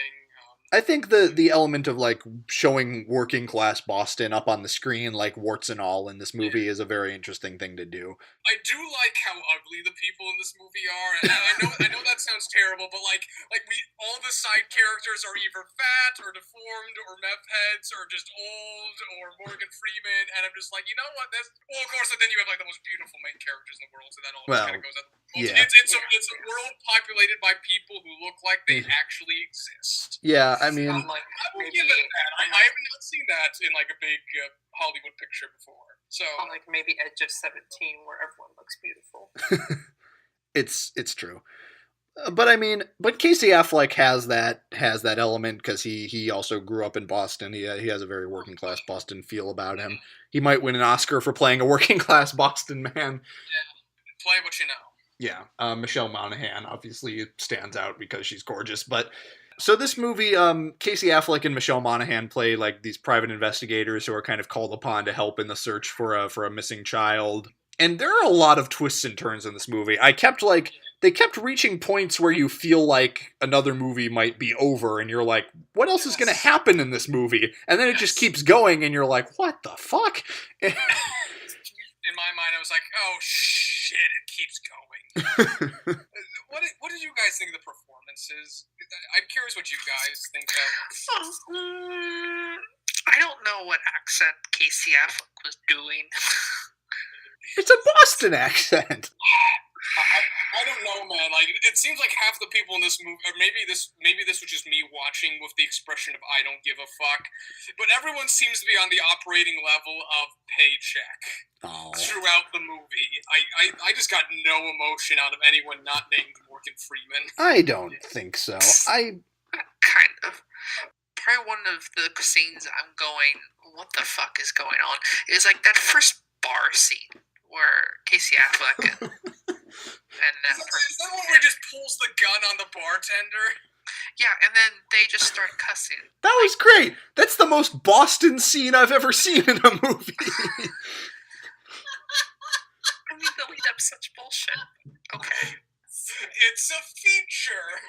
I think the element of like showing working class Boston up on the screen, like warts and all, in this movie is a very interesting thing to do. I do like how ugly the people in this movie are, and I know that sounds terrible, but like all the side characters are either fat or deformed or meth heads or just old or Morgan Freeman, and I'm just like, you know what? Of course, and then you have like the most beautiful main characters in the world, so that all kind of goes up. Yeah. It's a world populated by people who look like they actually exist. Yeah, I mean, I will give it that. I have not seen that in like a big Hollywood picture before. So like maybe Edge of 17, where everyone looks beautiful. It's true. But I mean, Casey Affleck has that element because he also grew up in Boston. He has a very working class Boston feel about him. He might win an Oscar for playing a working class Boston man. Yeah, play what you know. Yeah, Michelle Monaghan obviously stands out because she's gorgeous. But so this movie, Casey Affleck and Michelle Monaghan play like these private investigators who are kind of called upon to help in the search for a missing child. And there are a lot of twists and turns in this movie. They kept reaching points where you feel like another movie might be over, and you're like, what else is going to happen in this movie? And then it just keeps going, and you're like, what the fuck? In my mind, I was like, oh shit, it keeps going. What did you guys think of the performances? I'm curious what you guys think of. I don't know what accent Casey Affleck was doing. It's a Boston accent. I don't know, man. Like it seems like half the people in this movie, or maybe this was just me watching with the expression of "I don't give a fuck," but everyone seems to be on the operating level of paycheck throughout the movie. I just got no emotion out of anyone not named Morgan Freeman. I don't think so. Kind of. Probably one of the scenes I'm going, what the fuck is going on? Is like that first bar scene where Casey Affleck and that Is person. that one where he just pulls the gun on the bartender? Yeah, and then they just start cussing. That was great. That's the most Boston scene I've ever seen in a movie. I mean, the lead up's such bullshit. Okay. It's a feature.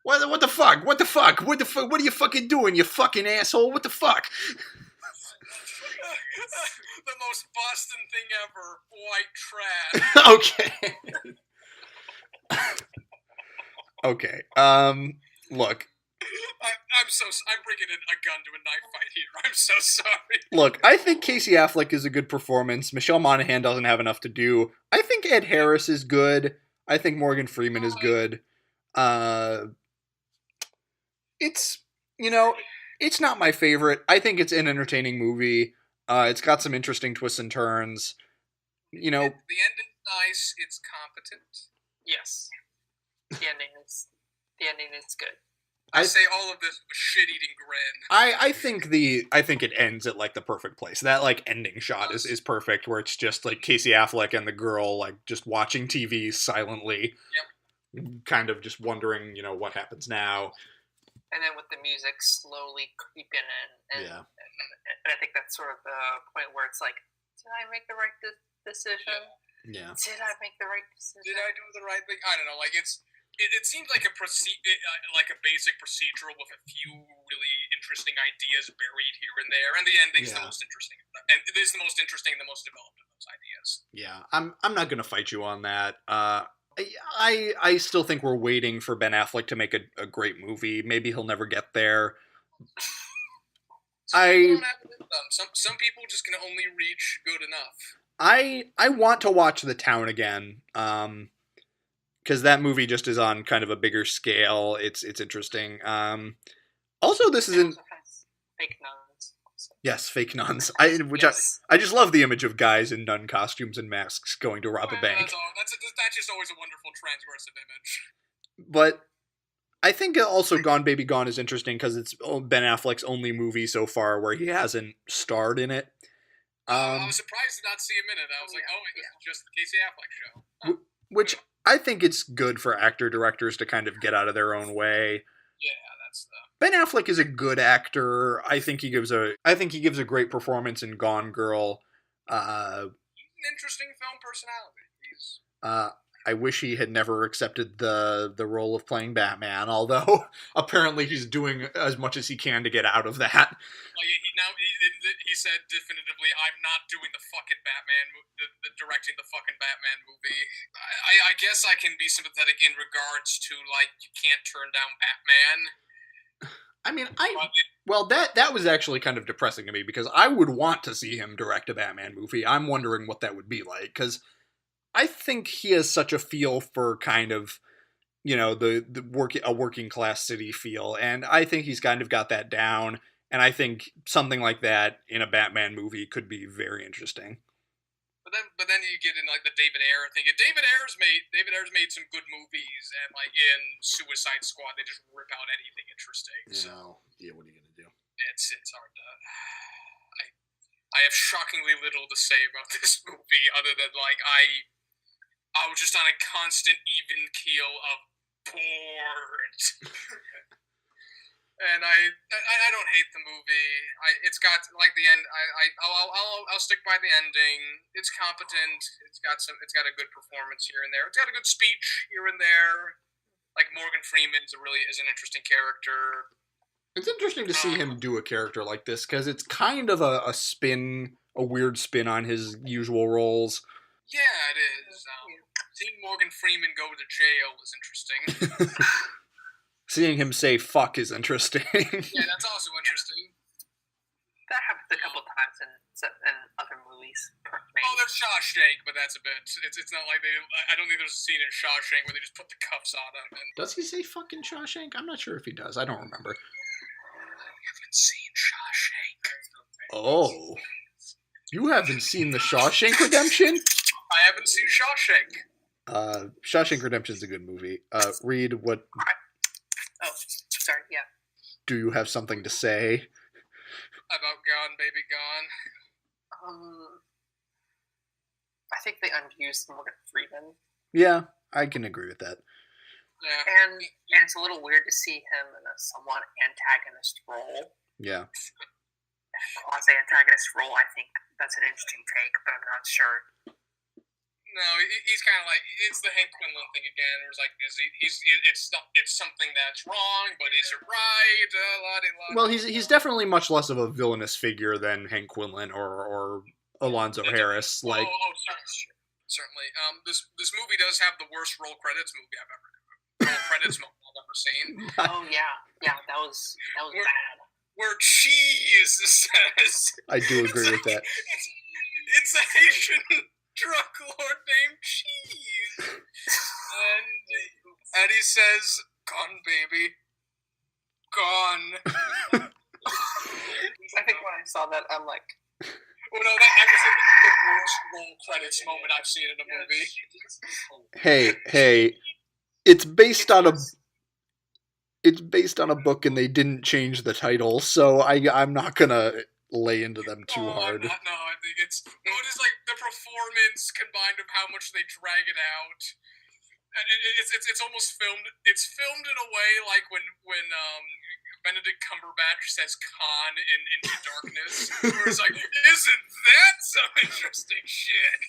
What the fuck? What the fuck? What the fuck? What are you fucking doing, you fucking asshole? What the fuck? The most Boston thing ever. White trash. Okay. Look. I'm bringing a gun to a knife fight here. I'm so sorry. Look, I think Casey Affleck is a good performance. Michelle Monaghan doesn't have enough to do. I think Ed Harris is good. I think Morgan Freeman is good. It's, it's not my favorite. I think it's an entertaining movie. It's got some interesting twists and turns. The ending's nice. It's competent. Yes. The ending is good. I say all of this with a shit-eating grin. I think it ends at like the perfect place. That like ending shot is perfect, where it's just like Casey Affleck and the girl like just watching TV silently, kind of just wondering, what happens now. And then with the music slowly creeping in, and I think that's sort of the point where it's like, did I make the right decision? Yeah. Did I make the right decision? Did I do the right thing? I don't know. Like it seems like a basic procedural with a few really interesting ideas buried here and there, and the ending's the most interesting. And it is the most interesting, and the most developed of those ideas. Yeah, I'm not gonna fight you on that. I still think we're waiting for Ben Affleck to make a great movie. Maybe he'll never get there. Some people just can only reach good enough. I want to watch The Town again. Because that movie just is on kind of a bigger scale. It's interesting. Also, this is in fake nuns. Yes, fake nuns. I just love the image of guys in nun costumes and masks going to rob a bank. That's just always a wonderful transgressive image. But I think also Gone Baby Gone is interesting because it's Ben Affleck's only movie so far where he hasn't starred in it. I was surprised to not see him in it. I was like, this is just the Casey Affleck show. Which I think it's good for actor-directors to kind of get out of their own way. Yeah, that's the... Ben Affleck is a good actor. I think he gives a great performance in Gone Girl. He's an interesting film personality. I wish he had never accepted the role of playing Batman, although apparently he's doing as much as he can to get out of that. Like he said definitively, I'm not doing the fucking Batman, directing the fucking Batman movie. I guess I can be sympathetic in regards to, like, you can't turn down Batman. I mean, that was actually kind of depressing to me because I would want to see him direct a Batman movie. I'm wondering what that would be like because I think he has such a feel for kind of, a working class city feel, and I think he's kind of got that down. And I think something like that in a Batman movie could be very interesting. But then you get in like the David Ayer thing. David Ayer's made some good movies, and like in Suicide Squad, they just rip out anything interesting. So yeah, what are you gonna do? It's hard to. I have shockingly little to say about this movie, other than like I was just on a constant even keel of bored. And I don't hate the movie. It's got like the end. I'll stick by the ending. It's competent. It's got a good performance here and there. It's got a good speech here and there. Like Morgan Freeman is an interesting character. It's interesting to see him do a character like this because it's kind of a weird spin on his usual roles. Yeah, it is. Seeing Morgan Freeman go to jail is interesting. Seeing him say "fuck" is interesting. Yeah, that's also interesting. That happens a couple times in other movies. Oh, there's Shawshank, but that's a bit. It's not like I don't think there's a scene in Shawshank where they just put the cuffs on him. Does he say "fucking Shawshank"? I'm not sure if he does. I don't remember. I haven't seen Shawshank. Oh, you haven't seen the Shawshank Redemption? I haven't seen Shawshank. Shawshank Redemption is a good movie. Reed, what? Oh, sorry, yeah. Do you have something to say? About Gone, Baby Gone? I think they unused Morgan Freeman. Yeah, I can agree with that. Yeah. And it's a little weird to see him in a somewhat antagonist role. Yeah. Quasi-antagonist role, I think that's an interesting take, but I'm not sure. No, he's kind of like, it's the Hank Quinlan thing again. It was like, it's something that's wrong, but is it right? Well, he's definitely much less of a villainous figure than Hank Quinlan or Alonzo Harris. Like, certainly. This movie does have the worst roll credits movie I've ever seen. Oh yeah, that was bad. Where cheese says, I do agree with that. It's a Haitian drug lord named Cheese, and he says, "Gone, baby, gone." I think when I saw that, I'm like, well, no, that was the worst roll credits moment I've seen in a movie. Hey, it's based on a book, and they didn't change the title, so I'm not gonna lay into them too hard. I think it's like the performance combined of how much they drag it out. And it's almost filmed. It's filmed in a way like when Benedict Cumberbatch says "con" in Into Darkness, where it's like, isn't that some interesting shit?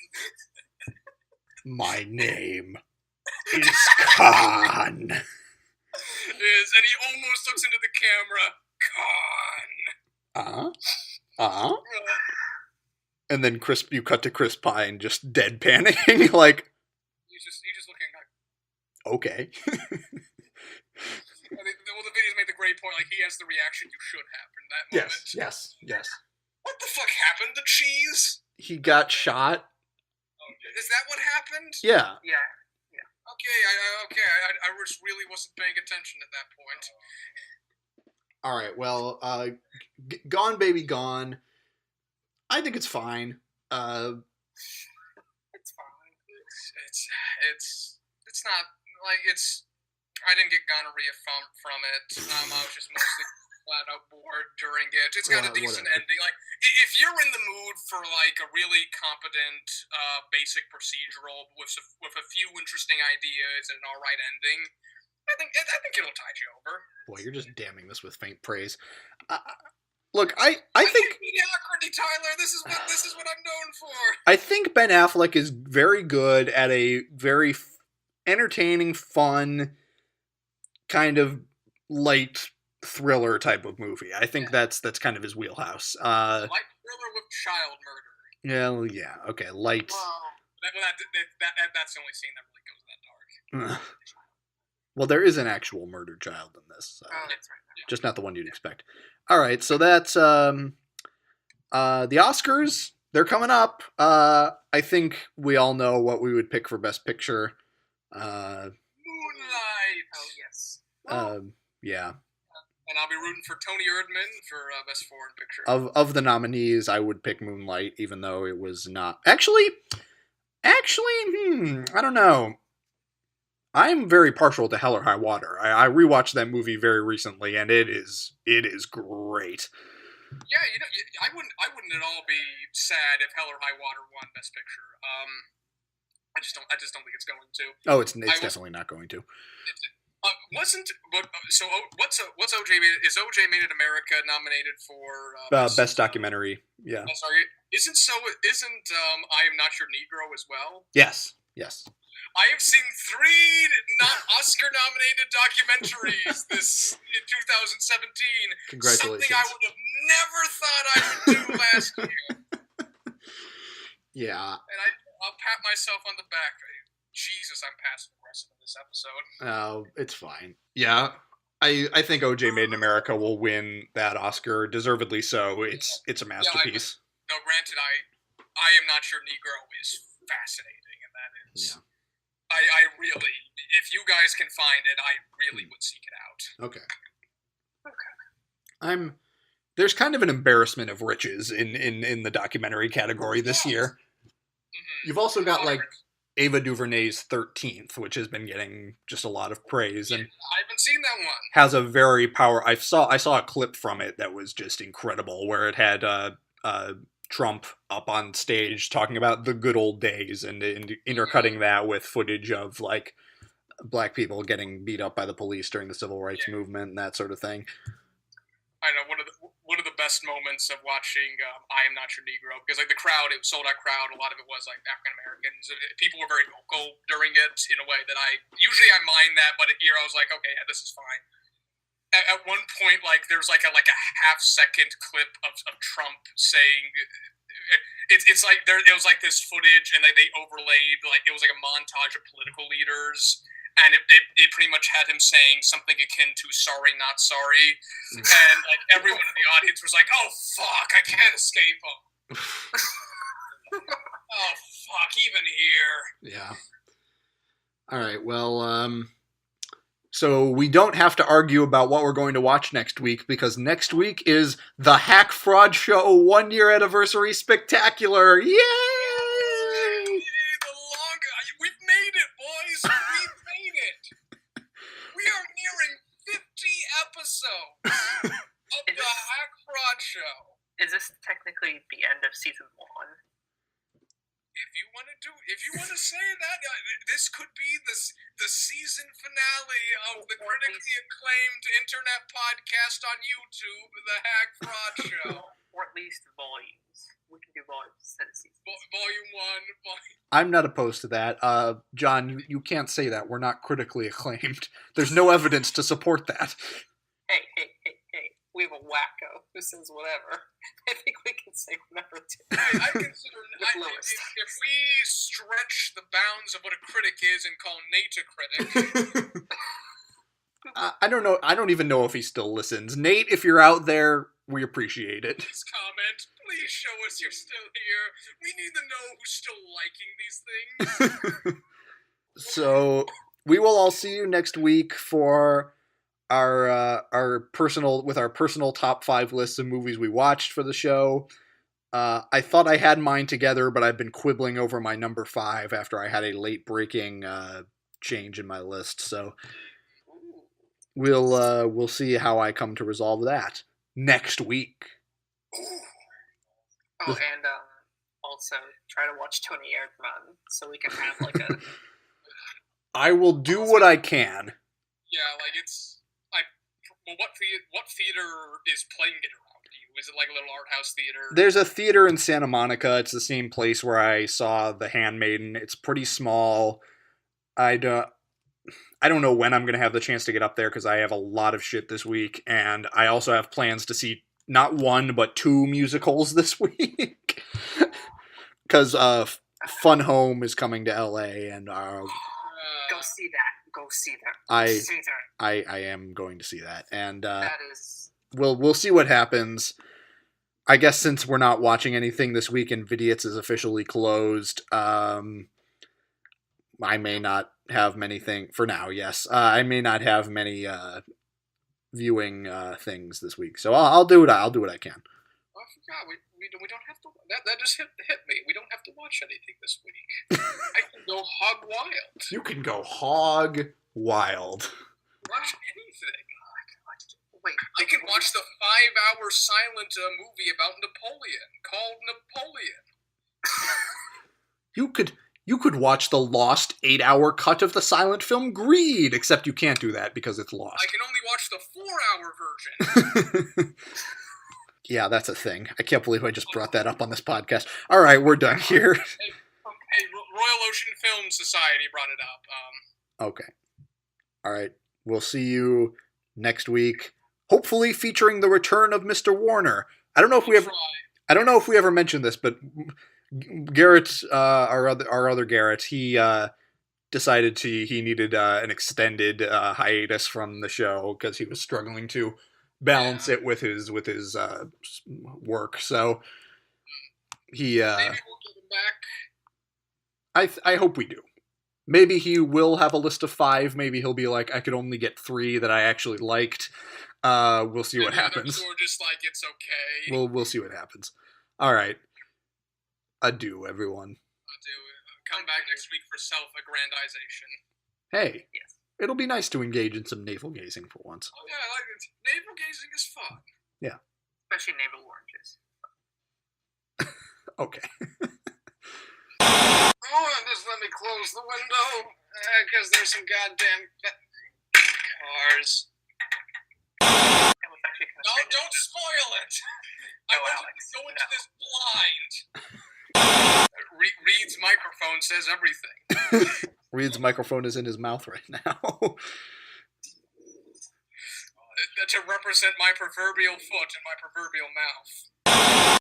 My name is Khan. And he almost looks into the camera. Khan. And then you cut to Chris Pine just deadpanning, like. He's just looking like. Okay. The video's made the great point. Like, he has the reaction you should have in that moment. Yes. What the fuck happened to Cheese? He got shot. Is that what happened? Yeah. Okay. I just really wasn't paying attention at that point. All right. Well, Gone Baby Gone. I think it's fine. It's fine. It's not like it's. I didn't get gonorrhea from it. I was just mostly flat out bored during it. It's got a decent ending. Like, if you're in the mood for like a really competent, basic procedural with a few interesting ideas and an all right ending, I think it'll tide you over. Boy, you're just damning this with faint praise. Look, I think mediocrity, Tyler. This is what I'm known for. I think Ben Affleck is very good at a very entertaining, fun, kind of light thriller type of movie. I think that's kind of his wheelhouse. Light thriller with child murder. Yeah, okay, light. That's the only scene that really goes that dark. Well, there is an actual murdered child in this. That's right. Just not the one you'd expect. All right, so that's the Oscars. They're coming up. I think we all know what we would pick for Best Picture. Moonlight. Oh yes. Yeah. And I'll be rooting for Toni Erdmann for Best Foreign Picture. Of the nominees, I would pick Moonlight, even though it was not actually. I don't know. I'm very partial to Hell or High Water. I rewatched that movie very recently, and it is great. Yeah, I wouldn't at all be sad if Hell or High Water won Best Picture. I just don't think it's going to. Oh, it's definitely not going to. What's OJ? Is OJ Made in America nominated for Best Documentary? Yeah. Sorry, isn't I Am Not Your Negro as well? Yes. I have seen 3 not Oscar-nominated documentaries in 2017. Congratulations! Something I would have never thought I would do last year. Yeah. And I'll pat myself on the back. Jesus, I'm passive aggressive in this episode. Oh, it's fine. Yeah, I think OJ Made in America will win that Oscar, deservedly so. It's a masterpiece. No, granted, I Am Not Your Negro is fascinating, and that is. Yeah. I really, if you guys can find it, I really would seek it out. Okay. There's kind of an embarrassment of riches in the documentary category this year. Mm-hmm. You've also got like Ava DuVernay's 13th, which has been getting just a lot of praise, and I haven't seen that one. Has a very I saw a clip from it that was just incredible, where it had Trump up on stage talking about the good old days and intercutting that with footage of like black people getting beat up by the police during the civil rights movement and that sort of thing. I know one of the best moments of watching I Am Not Your Negro, because like the crowd, it was sold out crowd. A lot of it was like African Americans. People were very vocal during it in a way that I mind that, but here I was like, okay, yeah, this is fine. At one point, like there's like a half-second clip of Trump saying, it's like it was like this footage, and they overlaid like it was like a montage of political leaders. And it pretty much had him saying something akin to "sorry, not sorry," and like everyone in the audience was like, "Oh fuck, I can't escape him." Oh fuck, even here. Yeah. All right. Well, so we don't have to argue about what we're going to watch next week, because next week is the Hack Fraud Show 1-year anniversary spectacular. Yay! We've made it, boys. We've made it. We are nearing 50 episodes of the Hack Fraud Show. Is this technically the end of season 1? If you want to say that, this could be the season finale of the critically acclaimed internet podcast on YouTube, the Hack Fraud Show. Or at least volumes. We can do volumes instead of seasons. Volume 1. I'm not opposed to that. John, you can't say that. We're not critically acclaimed. There's no evidence to support that. Hey. We have a wacko who says whatever. I think we can say whatever too. I consider if we stretch the bounds of what a critic is and call Nate a critic. I don't know. I don't even know if he still listens. Nate, if you're out there, we appreciate it. Please comment. Please show us you're still here. We need to know who's still liking these things. So we will all see you next week for our personal top 5 lists of movies we watched for the show. I thought I had mine together, but I've been quibbling over my number 5 after I had a late breaking change in my list. So we'll see how I come to resolve that next week. Oh, and also try to watch Toni Erdmann so we can have like a. I will do what I can. Yeah, like it's. Well, what theater is playing it around you? Is it like a little art house theater? There's a theater in Santa Monica. It's the same place where I saw The Handmaiden. It's pretty small. I don't know when I'm going to have the chance to get up there because I have a lot of shit this week, and I also have plans to see not 1 but 2 musicals this week. Because Fun Home is coming to LA, and go see that. Go see that. I am going to see that, and that is. We'll see what happens. I guess since we're not watching anything this week and Vidiot's is officially closed, I may not have many things for now. Yes, I may not have many viewing things this week, so I'll do what I can. Oh, I forgot. We don't have to. That just hit me. We don't have to watch anything this week. I can go hog wild. You can go hog wild. Watch anything. Wait, I can watch the 5-hour silent movie about Napoleon called Napoleon. You could watch the lost 8-hour cut of the silent film Greed, except you can't do that because it's lost. I can only watch the 4-hour version. Yeah, that's a thing. I can't believe I just brought that up on this podcast. All right, we're done here. Hey, Royal Ocean Film Society brought it up. Okay. All right. We'll see you next week. Hopefully featuring the return of Mr. Warner. I don't know if we ever mentioned this, but Garrett, our other Garrett, he decided he needed an extended hiatus from the show because he was struggling to balance it with his work. So he maybe we'll get him back. I hope we do. Maybe he will have a list of 5. Maybe he'll be like, I could only get 3 that I actually liked. We'll see what happens. Or just like, it's okay. We'll see what happens. All right. Adieu, everyone. Adieu. Come back next week for self-aggrandization. Hey. Yes. It'll be nice to engage in some navel gazing for once. Oh yeah, I like it. Navel gazing is fun. Yeah. Especially navel oranges. Okay. Oh, just let me close the window, because there's some goddamn cars. It was actually kind of No, strange. don't spoil it! I No, want Alex, to go into no. this blind. Reed's microphone says everything. Reed's microphone is in his mouth right now. To represent my proverbial foot and my proverbial mouth.